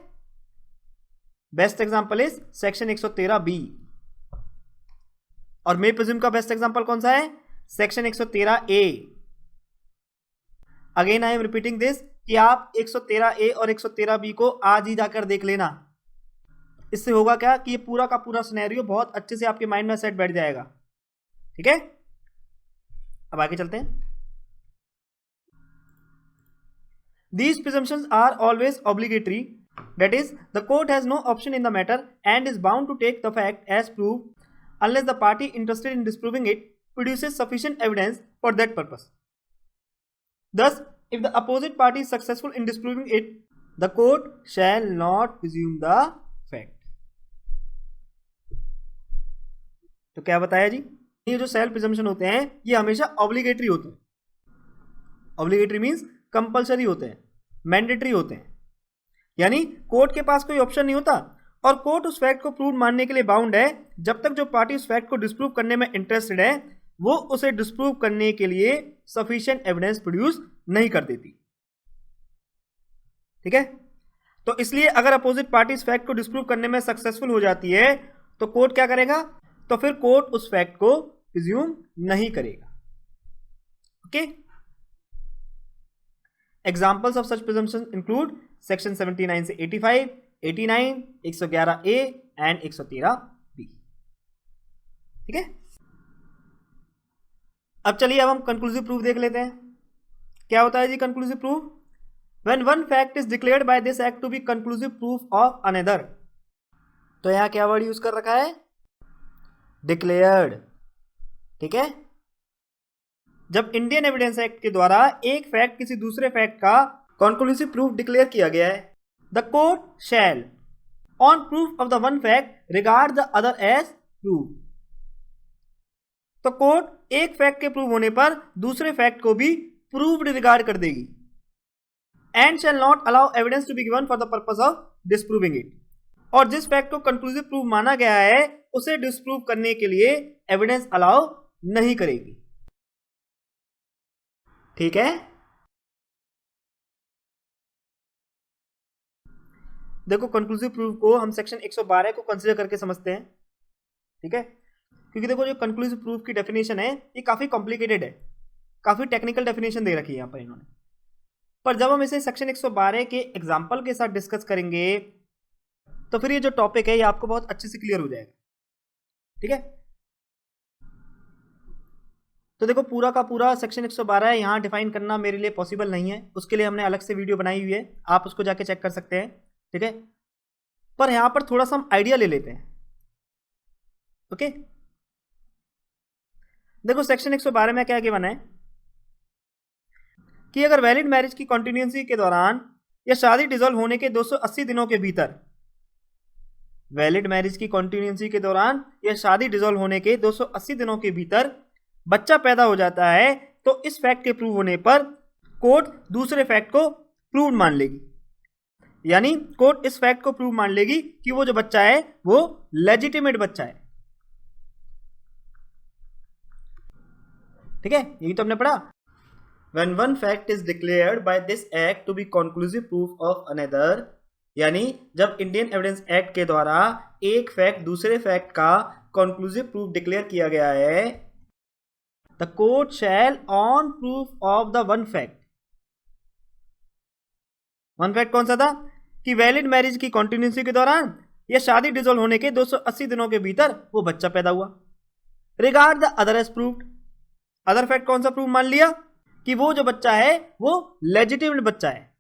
best example is section 113B. और मे प्रिज्यूम का बेस्ट एग्जांपल कौन सा है, section 113A. Again I am repeating this कि आप 113A और 113B को आज ही जाकर देख लेना. इससे होगा क्या कि ये पूरा का पूरा सिनेरियो बहुत अच्छे से आपके माइंड में सेट बैठ जाएगा. ठीक है, अब आगे चलते हैं. These presumptions are always obligatory. That is, the court has no option in the matter and is bound to take the fact as proved unless the party interested in disproving it produces sufficient evidence for that purpose. Thus, if the opposite party is successful in disproving it, the court shall not presume the fact. तो क्या बताया जी, ये जो self presumption होते हैं ये हमेशा obligatory होते हैं. ऑब्लिगेटरी मींस कंपलसरी होते हैं, मैंडेटरी होते हैं. यानी कोर्ट के पास कोई ऑप्शन नहीं होता और कोर्ट उस फैक्ट को प्रूव मानने के लिए बाउंड है जब तक जो पार्टी उस फैक्ट को डिस्प्रूव करने में इंटरेस्टेड है वो उसे डिस्प्रूव करने के लिए सफिशिएंट एविडेंस प्रोड्यूस नहीं कर देती. ठीक है, तो इसलिए अगर अपोजिट पार्टी इस फैक्ट को डिस्प्रूव करने में सक्सेसफुल हो जाती है तो कोर्ट क्या करेगा, तो फिर कोर्ट उस फैक्ट को प्रिज्यूम नहीं करेगा. Okay, examples of such presumption include section 79 से 85, 89, 111A एंड 113B. ठीक है, अब चलिए अब हम कंक्लूसिव प्रूफ देख लेते हैं. क्या होता है जी conclusive proof? When one fact is declared by this act to be conclusive proof of another. तो यहां क्या वर्ड यूज कर रखा है, डिक्लेयर्ड. ठीक है, जब इंडियन एविडेंस एक्ट के द्वारा एक फैक्ट किसी दूसरे फैक्ट का कॉन्क्लूसिव प्रूफ डिक्लेयर किया गया है, the court shall on proof of the one fact regard the other as proof. तो कोर्ट एक फैक्ट के प्रूव होने पर दूसरे फैक्ट को भी प्रूव्ड रिगार्ड कर देगी। And shall not allow evidence to be given for the purpose of disproving it. और जिस फैक्ट को कंक्लूसिव प्रूफ माना गया है उसे डिस्प्रूव करने के लिए एविडेंस अलाउ नहीं करेगी। ठीक है, देखो कंक्लूसिव प्रूफ को हम सेक्शन 112 को कंसीडर करके समझते हैं। ठीक है, क्योंकि देखो जो कंक्लूसिव प्रूफ की डेफिनेशन है ये काफी कॉम्प्लिकेटेड है, काफी टेक्निकल डेफिनेशन दे रखी है यहाँ पर इन्होंने। पर जब हम इसे सेक्शन 112 के एग्जाम्पल के साथ डिस्कस करेंगे तो फिर ये जो टॉपिक है ये आपको बहुत अच्छे से क्लियर हो जाएगा। ठीक है, तो देखो पूरा का पूरा सेक्शन 112 यहाँ डिफाइन करना मेरे लिए पॉसिबल नहीं है, उसके लिए हमने अलग से वीडियो बनाई हुई है, आप उसको जाके चेक कर सकते हैं। ठीक है, पर यहां पर थोड़ा सा हम आइडिया ले लेते हैं। ओके, देखो सेक्शन 112 में क्या गिवन है कि अगर वैलिड मैरिज की कॉन्टिन्यूएंसी के दौरान या शादी डिसॉल्व होने के 280 दिनों के भीतर, वैलिड मैरिज की कॉन्टिन्यूएंसी के दौरान या शादी डिसॉल्व होने के 280 दिनों के भीतर बच्चा पैदा हो जाता है तो इस फैक्ट के प्रूव होने पर कोर्ट दूसरे फैक्ट को प्रूव मान लेगी। यानी कोर्ट इस फैक्ट को प्रूव मान लेगी कि वो जो बच्चा है वो लेजिटिमेट बच्चा है। ठीक है, यही तो हमने पढ़ा। When one fact is declared by this act to be conclusive proof of another, यानी जब इंडियन एविडेंस एक्ट के द्वारा एक फैक्ट दूसरे फैक्ट का कॉन्क्लूसिव प्रूफ डिक्लेयर किया गया है, the court shall on proof of the one fact. One fact कौन सा था कि वैलिड मैरिज की कॉन्टिन्यूएंसी के दौरान या शादी डिसॉल्व होने के 280 दिनों के भीतर वो बच्चा पैदा हुआ। Regard the other as proved, other fact कौन सा प्रूफ मान लिया कि वो जो बच्चा है वो लेजिटिमेट बच्चा है।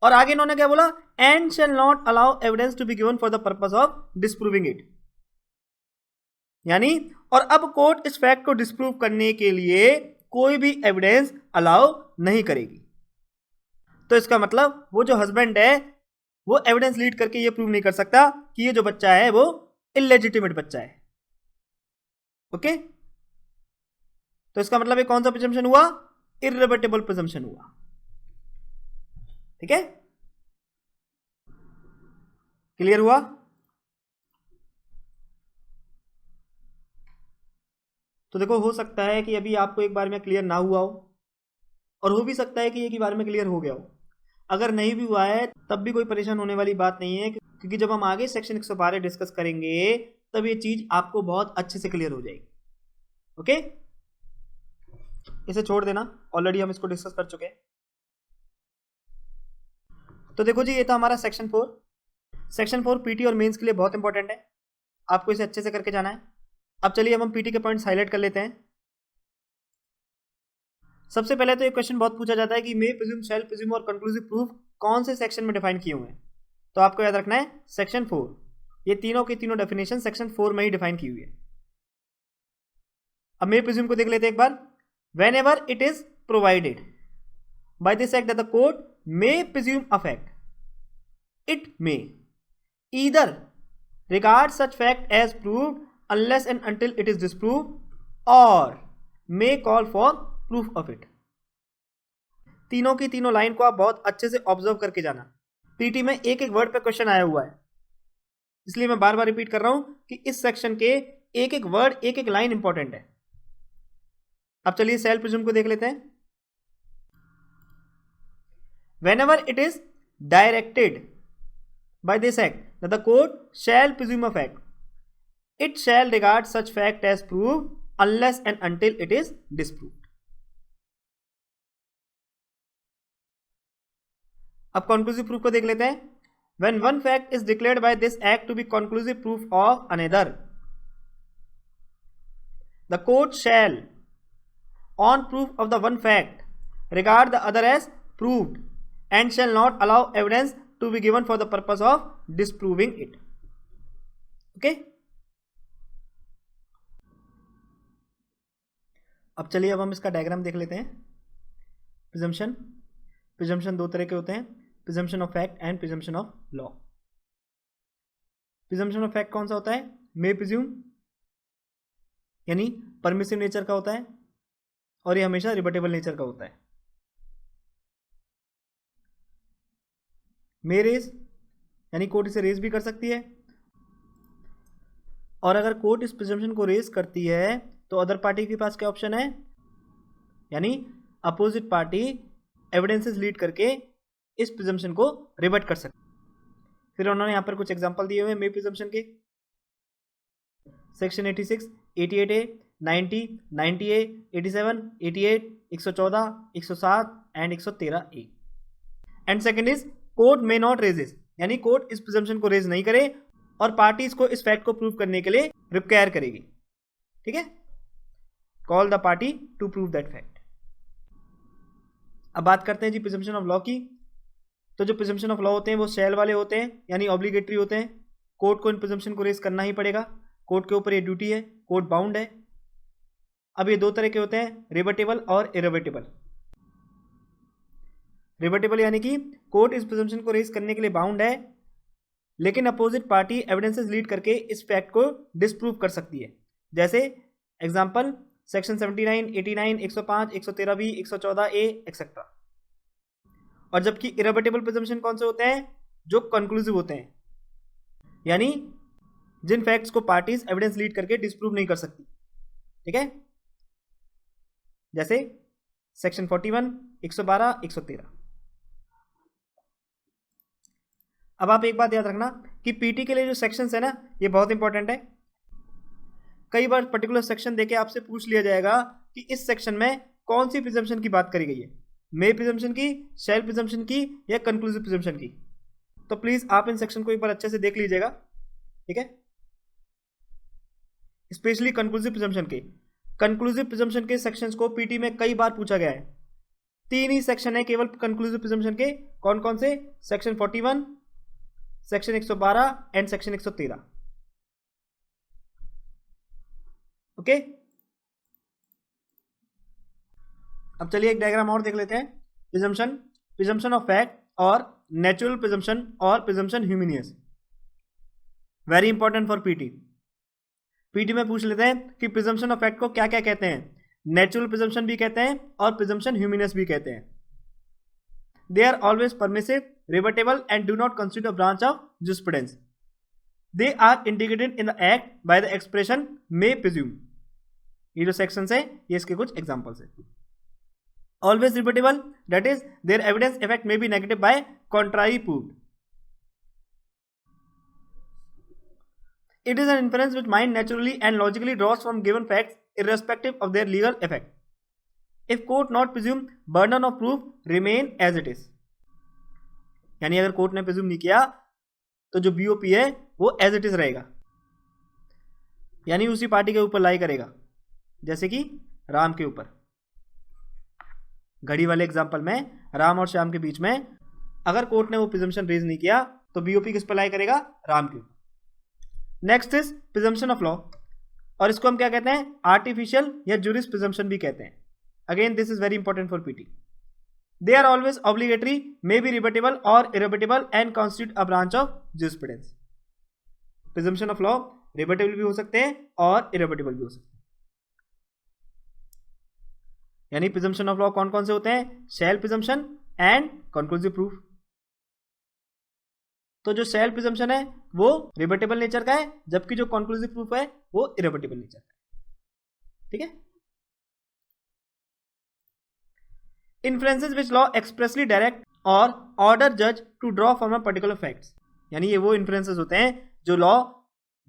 और आगे इन्होंने क्या बोला, and shall not allow evidence to be given for the purpose of disproving it. यानी और अब कोर्ट इस फैक्ट को डिस्प्रूव करने के लिए कोई भी एविडेंस अलाउ नहीं करेगी। तो इसका मतलब वो जो हस्बैंड है वो एविडेंस लीड करके ये प्रूव नहीं कर सकता कि ये जो बच्चा है वो इलेजिटिमेट बच्चा है। ओके, तो इसका मतलब ये कौन सा प्रिजम्पशन हुआ, इररिवर्टिबल प्रिजम्पशन हुआ। ठीक है, क्लियर हुआ। तो देखो हो सकता है कि अभी आपको एक बार में क्लियर ना हुआ हो और हो भी सकता है कि एक ही बार में क्लियर हो गया हो। अगर नहीं भी हुआ है तब भी कोई परेशान होने वाली बात नहीं है, क्योंकि जब हम आगे सेक्शन 112 डिस्कस करेंगे तब ये चीज आपको बहुत अच्छे से क्लियर हो जाएगी। ओके, इसे छोड़ देना, ऑलरेडी हम इसको डिस्कस कर चुके हैं। तो देखो जी ये था हमारा सेक्शन 4। सेक्शन 4 पीटी और मेंस के लिए बहुत इंपॉर्टेंट है, आपको इसे अच्छे से करके जाना है। अब चलिए हम पीटी के पॉइंट्स हाईलाइट कर लेते हैं। सबसे पहले तो एक क्वेश्चन बहुत पूछा जाता है कि मे प्रिज्यूम, शैल प्रिज्यूम और कंक्लूसिव प्रूफ कौन से सेक्शन में डिफाइन किए हुए हैं। तो आपको याद रखना है सेक्शन 4। ये तीनों की तीनों डेफिनेशन सेक्शन 4 में ही डिफाइन की हुई है। अब मे प्रिज्यूम को देख लेते हैं एक बार। Whenever it is provided by this act that the court may presume a fact, it may either regard such fact as proved unless and until it is disproved, or may call for proof of it। तीनों की तीनों line को आप बहुत अच्छे से observe करके जाना। पीटी में एक एक वर्ड पे क्वेश्चन आया हुआ है, इसलिए मैं बार बार रिपीट कर रहा हूं कि इस सेक्शन के एक एक वर्ड, एक एक लाइन इंपॉर्टेंट है। अब चलिए शैल प्रिज्यूम को देख लेते हैं। Whenever it is directed by this act that the court shall presume a fact, it shall regard such fact as proved unless and until it is disproved। अब conclusive proof को देख लेते हैं। When one fact is declared by this act to be conclusive proof of another, the court shall on proof of the one fact regard the other as proved and shall not allow evidence to be given for the purpose of disproving it। okay, अब चलिए अब हम इसका diagram देख लेते हैं। Presumption दो तरह के होते हैं, presumption of fact and presumption of law. Presumption of fact कौन सा होता है? मे प्रिज्यूम, यानी परमिसिव नेचर का होता है, और ये हमेशा रिबटेबल नेचर का होता है। मे रेज, यानी कोर्ट इसे रेज भी कर सकती है, और अगर कोर्ट इस प्रिजम्पशन को रेज करती है तो अदर पार्टी के पास क्या ऑप्शन है, यानी अपोजिट पार्टी एविडेंसेस लीड करके इस प्रिजम्पशन को रिबट कर सकती है। फिर उन्होंने यहाँ पर कुछ एग्जांपल दिए हुए मे प्रिजम्पशन के, section 86, 88A, 90, 90A, 87, 88, 114, 107 and 113A। And second is court may not raises, यानी कोर्ट इस प्रिजम्पशन को रेज नहीं करे और पार्टीज को इस फैक्ट को प्रूव करने के लिए रिक्वायर करेगी। ठीक है, call the party to prove that fact. अब बात करते हैं जी प्रिजम्पशन ऑफ लॉ की। तो जो प्रिजम्पशन ऑफ लॉ होते हैं वो शैल वाले होते हैं, यानी ऑब्लिगेटरी होते हैं। कोर्ट को इन प्रिजम्पशन को रेज करना ही पड़ेगा, कोर्ट के ऊपर ये ड्यूटी है, कोर्ट बाउंड है। अब ये दो तरह के होते हैं, रिबटेबल और इरेबटेबल। रिबटेबल यानी कि कोर्ट इस प्रिजम्पशन को रेज करने के लिए बाउंड है, लेकिन अपोजिट पार्टी एविडेंसेस लीड करके इस फैक्ट को डिसप्रूव कर सकती है। जैसे example section 79, 89, 105, 113B, 114A etcetera. और जबकि इरेबटेबल प्रिजम्पशन कौन से होते हैं? जो कंक्लूसिव होते हैं, यानी जिन फैक्ट्स को पार्टीज एविडेंस लीड करके डिसप्रूव नहीं कर सकती। ठीक है, जैसे सेक्शन 41, 112, 113। अब आप एक बात याद रखना कि पीटी के लिए जो सेक्शंस है ना, ये बहुत इंपॉर्टेंट है। कई बार पर्टिकुलर सेक्शन देके आपसे पूछ लिया जाएगा कि इस सेक्शन में कौन सी प्रिजम्पशन की बात करी गई है, मे प्रिजम्पशन की, शैल प्रिजम्पशन की, या कंक्लूसिव प्रिजम्पशन की। तो प्लीज आप इन सेक्शन को एक बार अच्छे से देख लीजिएगा। ठीक है, स्पेशली कंक्लूसिव प्रिजम्पशन के। कंक्लूसिव प्रिजम्पशन के सेक्शंस को पीटी में कई बार पूछा गया है। 3 ही सेक्शन है केवल कंक्लूसिव प्रिजम्पशन के। कौन कौन से? Section 41, section 112 and section 113। Okay, अब चलिए एक डायग्राम और देख लेते हैं। प्रिजम्पशन ऑफ फैक्ट और नेचुरल प्रिजम्पशन और presumption hominis, very important for PT. PT में पूछ लेते हैं कि प्रिजम्पशन ऑफ फैक्ट को क्या क्या कहते हैं। नेचुरल प्रिजम्पशन भी कहते हैं और प्रिजम्पशन ह्यूमिनियस भी कहते हैं। They are always permissive, rebuttable, and do not constitute a branch of jurisprudence. They are indicated in the act by the expression may presume. ये जो सेक्शंस है ये इसके कुछ एग्जांपल्स है। Always rebuttable, that is their evidence effect may be negative by contrary proved. It is an inference which mind naturally and logically draws from given facts irrespective of their legal effect. If court not presume, burden of proof remain as it is. यानी अगर court ने presume नहीं किया तो जो BOP है वो as it is रहेगा, यानी उसी पार्टी के ऊपर लाई करेगा। जैसे कि राम के ऊपर, घड़ी वाले एग्जांपल में राम और श्याम के बीच में अगर कोर्ट ने वो प्रिजम्पशन रेज नहीं किया तो बीओपी किस पर लाई करेगा? राम के ऊपर। Next is presumption of law, और इसको हम क्या कहते हैं? आर्टिफिशियल या जुरिस प्रिजम्पशन भी कहते हैं। Again, this is very important for PT. They are always obligatory, may be rebuttable or irrebuttable and constitute a branch of jurisprudence. Presumption of law rebuttable भी हो सकते हैं और irrebuttable भी हो सकते हैं। यानी presumption of law कौन कौन से होते हैं? Shall presumption and conclusive proof। तो जो shall presumption है वो rebuttable नेचर का है, जबकि जो conclusive proof है वो irrebuttable नेचर का है। ठीक है, Inferences which law expressly direct or order judge to draw from a particular facts, यानी ये वो इन्फ्लुएंसेस होते हैं जो लॉ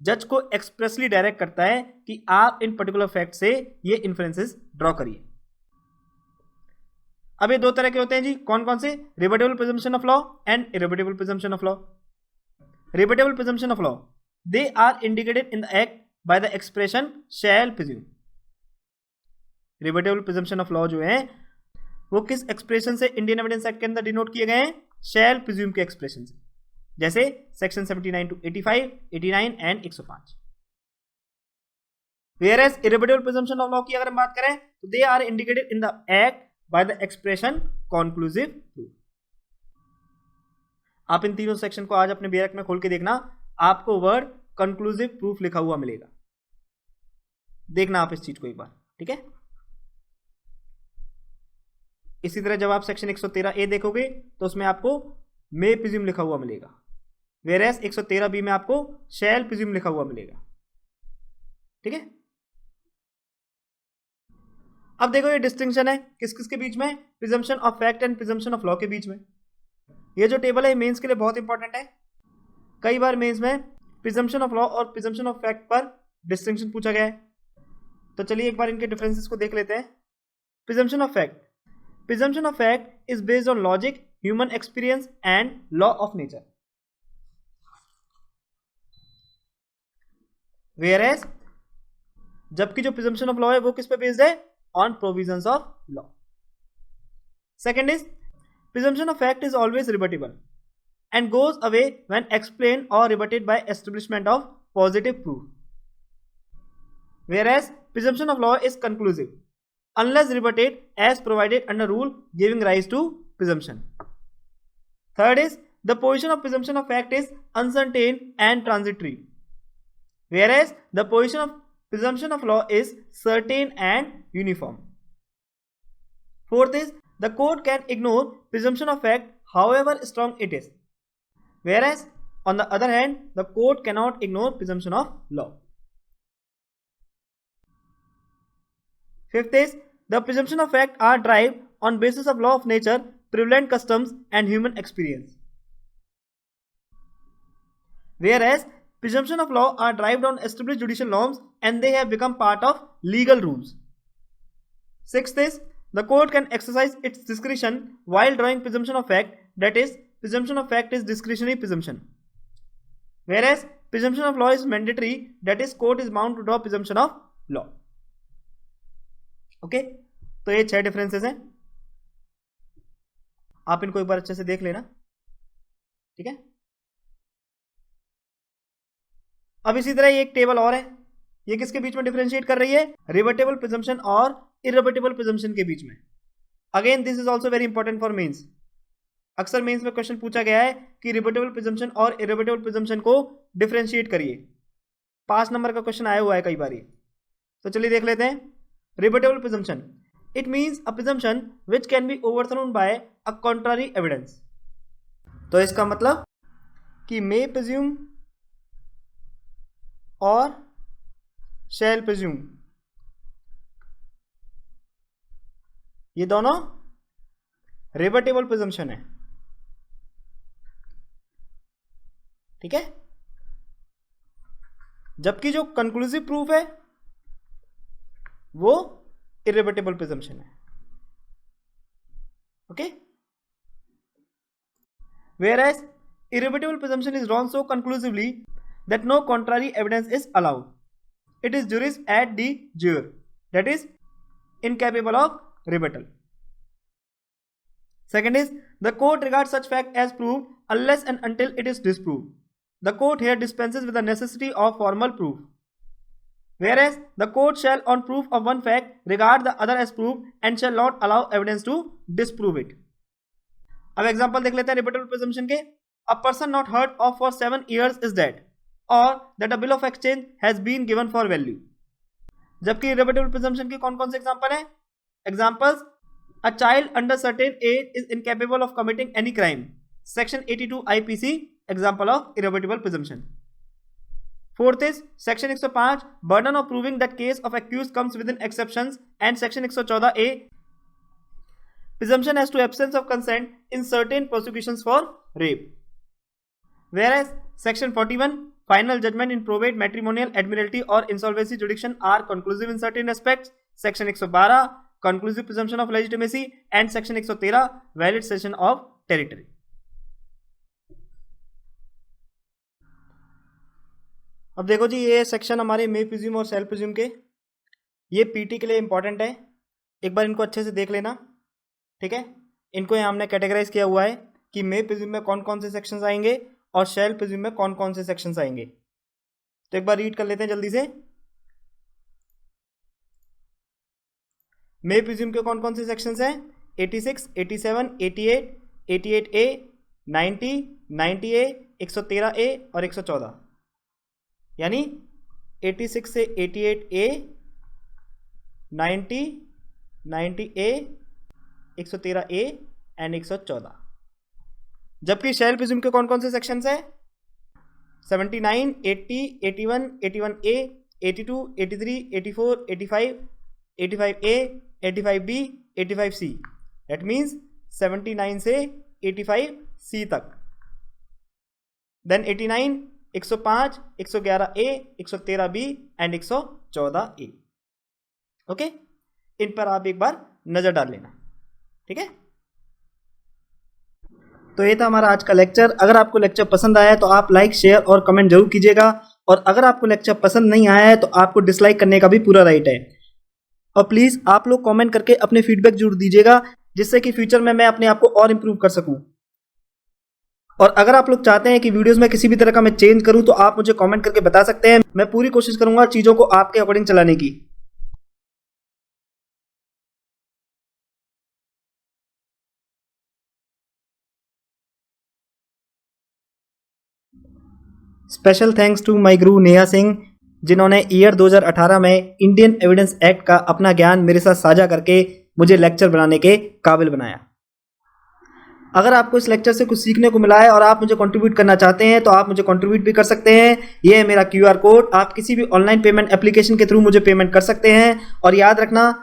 जज को एक्सप्रेसली डायरेक्ट करता है कि आप इन पर्टिकुलर फैक्ट से ये इन्फ्लुएंसेस ड्रॉ करिए। अब ये दो तरह के होते हैं जी, कौन कौन से? Rebuttable presumption of law and irrebuttable presumption of law. Rebuttable presumption of law, they are indicated in the act by the expression shall presume. Rebuttable presumption of law जो है वो किस एक्सप्रेशन से इंडियन एविडेंस एक्ट के अंदर denote किए गए हैं? शैल प्रिज्यूम के एक्सप्रेशन से। जैसे section 79 to 85, 89 and 105। Whereas irrebuttable presumption of law की अगर हम बात करें तो they are indicated in the act by the expression conclusive proof. आप इन तीनों सेक्शन को आज अपने बेरक में खोल के देखना, आपको वर्ड कंक्लूसिव प्रूफ लिखा हुआ मिलेगा. देखना आप इस चीज को एक बार, ठीक है. इसी तरह जब आप सेक्शन 113A देखोगे तो उसमें आपको मे प्रिज्यूम लिखा हुआ मिलेगा, वेरेस 113B में आपको शैल प्रिज्यूम लिखा हुआ मिलेगा, ठीक है. अब देखो ये डिस्टिंक्शन है किस किस के बीच में, presumption of fact and presumption of law के बीच में. ये जो टेबल है मेंस के लिए बहुत इंपॉर्टेंट है. कई बार मेंस में प्रिजम्पशन ऑफ लॉ और प्रिजम्पशन ऑफ फैक्ट पर डिस्टिंक्शन पूछा गया है. तो चलिए एक बार इनके डिफरेंसेस को देख लेते हैं. Presumption of fact. Presumption of fact is based on logic, human experience and law of nature. Whereas जबकि जो प्रिजम्पशन ऑफ लॉ है वो किस पे बेस्ड है, on provisions of law. Second is presumption of fact is always rebuttable and goes away when explained or rebutted by establishment of positive proof, whereas presumption of law is conclusive unless rebutted as provided under rule giving rise to presumption. Third is the position of presumption of fact is uncertain and transitory, whereas the position of presumption of law is certain and uniform. Fourth is the court can ignore presumption of fact however strong it is, whereas on the other hand the court cannot ignore presumption of law. Fifth is the presumption of fact are derived on basis of law of nature, prevalent customs and human experience, whereas presumption of law are derived on established judicial norms and they have become part of legal rules. Sixth is the court can exercise its discretion while drawing presumption of fact, that is, presumption of fact is discretionary presumption, whereas presumption of law is mandatory, that is, court is bound to draw presumption of law. Okay, तो ये 6 differences हैं, आप इनको एक बार अच्छे से देख लेना, ठीक है. अब इसी तरह ये एक टेबल और है, ये किसके बीच में डिफरेंशिएट कर रही है, रिबटेबल प्रिजम्पशन और इररिबटेबल प्रिजम्पशन के बीच में. Again this is also very important for Mains. अक्सर मेंस में क्वेश्चन पूछा गया है कि रिबटेबल प्रिजम्पशन और इररिबटेबल प्रिजम्पशन को डिफरेंशिएट करिए. 5 नंबर का क्वेश्चन आया हुआ है कई बार. तो चलिए देख लेते हैं. Rebuttable presumption, it means a presumption which can be overthrown by a contrary evidence. तो इसका मतलब कि मे प्रिज्यूम और शैल प्रिज्यूम, ये दोनों रिबटेबल प्रिजम्पशन है, ठीक है. जबकि जो कंक्लूसिव प्रूफ है वो इररिबटेबल प्रिजम्पशन है, okay. Whereas irrefutable presumption is drawn so conclusively that no contrary evidence is allowed. It is juris ad de jure, that is incapable of rebuttal. Second is the court regards such fact as proved unless and until it is disproved. The court here dispenses with the necessity of formal proof, whereas the court shall on proof of one fact regard the other as proved and shall not allow evidence to disprove it. अब example देख लेते हैं rebuttable presumption के. A person not heard of for 7 years is dead, और that a bill of exchange has been given for value. जबकि rebuttable presumption के कौन कौन से एग्जांपल हैं? Examples, a child under certain age is incapable of committing any crime, section 82 IPC, example of irrebuttable presumption. Fourth is section 105, burden of proving that case of accused comes with in exceptions, and section 114A, presumption as to absence of consent in certain prosecutions for rape. Whereas section 41, final judgment in probate, matrimonial, admiralty or insolvency jurisdiction are conclusive in certain aspects. Section 112, conclusive presumption of legitimacy, and section 113, valid cession of territory. अब देखो जी, ये section हमारे मे presume और cell presume के, ये PT के लिए important है, एक बार इनको अच्छे से देख लेना, ठीक है. इनको यहाँ हमने कैटेगराइज किया हुआ है कि मे प्रिज्यूम में कौन कौन से सेक्शंस आएंगे और शेल प्रिज्यूम में कौन कौन से सेक्शंस आएंगे. तो एक बार रीड कर लेते हैं जल्दी से. मे प्रिज्यूम के कौन कौन से सेक्शंस हैं? 86, 87, 88, 88A, 90, 90A, 113A और 114, यानी 86 से 88A, 90, 90A, 113A एंड 114। जबकि शैल प्रिज्यूम के कौन कौन से सेक्शंस हैं? 79, 80, 81, 81A, 82, 83, 84, 85, 85A, 85B, 85C। That means 79 से 85C तक। Then 89, 105, 111A, 113B and 114A। Okay, इन पर आप एक बार नजर डाल लेना, ठीक है। तो ये था हमारा आज का लेक्चर। अगर आपको लेक्चर पसंद आया है तो आप लाइक, शेयर और कमेंट जरूर कीजिएगा, और अगर आपको लेक्चर पसंद नहीं आया है तो आपको डिसलाइक करने का भी पूरा राइट है। और प्लीज़ आप लोग कमेंट करके अपने फीडबैक जरूर दीजिएगा, जिससे कि फ्यूचर में मैं अपने आप को और इम्प्रूव कर सकूं। और अगर आप लोग चाहते हैं कि वीडियोस में किसी भी तरह का मैं चेंज करूं तो आप मुझे कमेंट करके बता सकते हैं। मैं पूरी कोशिश करूंगा चीज़ों को आपके अकॉर्डिंग चलाने की। स्पेशल थैंक्स टू माय गुरु नेहा सिंह, जिन्होंने ईयर 2018 में इंडियन एविडेंस एक्ट का अपना ज्ञान मेरे साथ साझा करके मुझे लेक्चर बनाने के काबिल बनाया। अगर आपको इस लेक्चर से कुछ सीखने को मिला है और आप मुझे कंट्रीब्यूट करना चाहते हैं तो आप मुझे कंट्रीब्यूट भी कर सकते हैं। ये है मेरा QR कोड, आप किसी भी ऑनलाइन पेमेंट एप्लीकेशन के थ्रू मुझे पेमेंट कर सकते हैं। और याद रखना,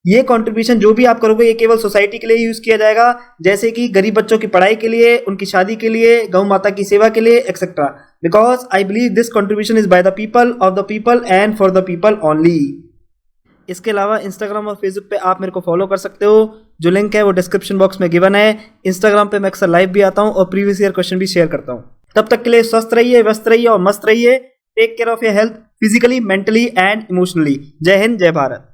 ये कंट्रीब्यूशन जो भी आप करोगे ये केवल सोसाइटी के लिए यूज़ किया जाएगा, जैसे कि गरीब बच्चों की पढ़ाई के लिए, उनकी शादी के लिए, गौ माता की सेवा के लिए, etcetera. Because I believe this contribution is by the people, of the people and for the people only. इसके अलावा इंस्टाग्राम और फेसबुक पे आप मेरे को फॉलो कर सकते हो, जो लिंक है वो डिस्क्रिप्शन बॉक्स में गिवन है। इंस्टाग्राम पे मैं अक्सर लाइव भी आता हूँ और प्रीवियस ईयर क्वेश्चन भी शेयर करता हूँ। तब तक के लिए स्वस्थ रहिए, व्यस्त रहिए और मस्त रहिए। Take care of your health, physically, mentally and emotionally. जय हिंद, जय भारत।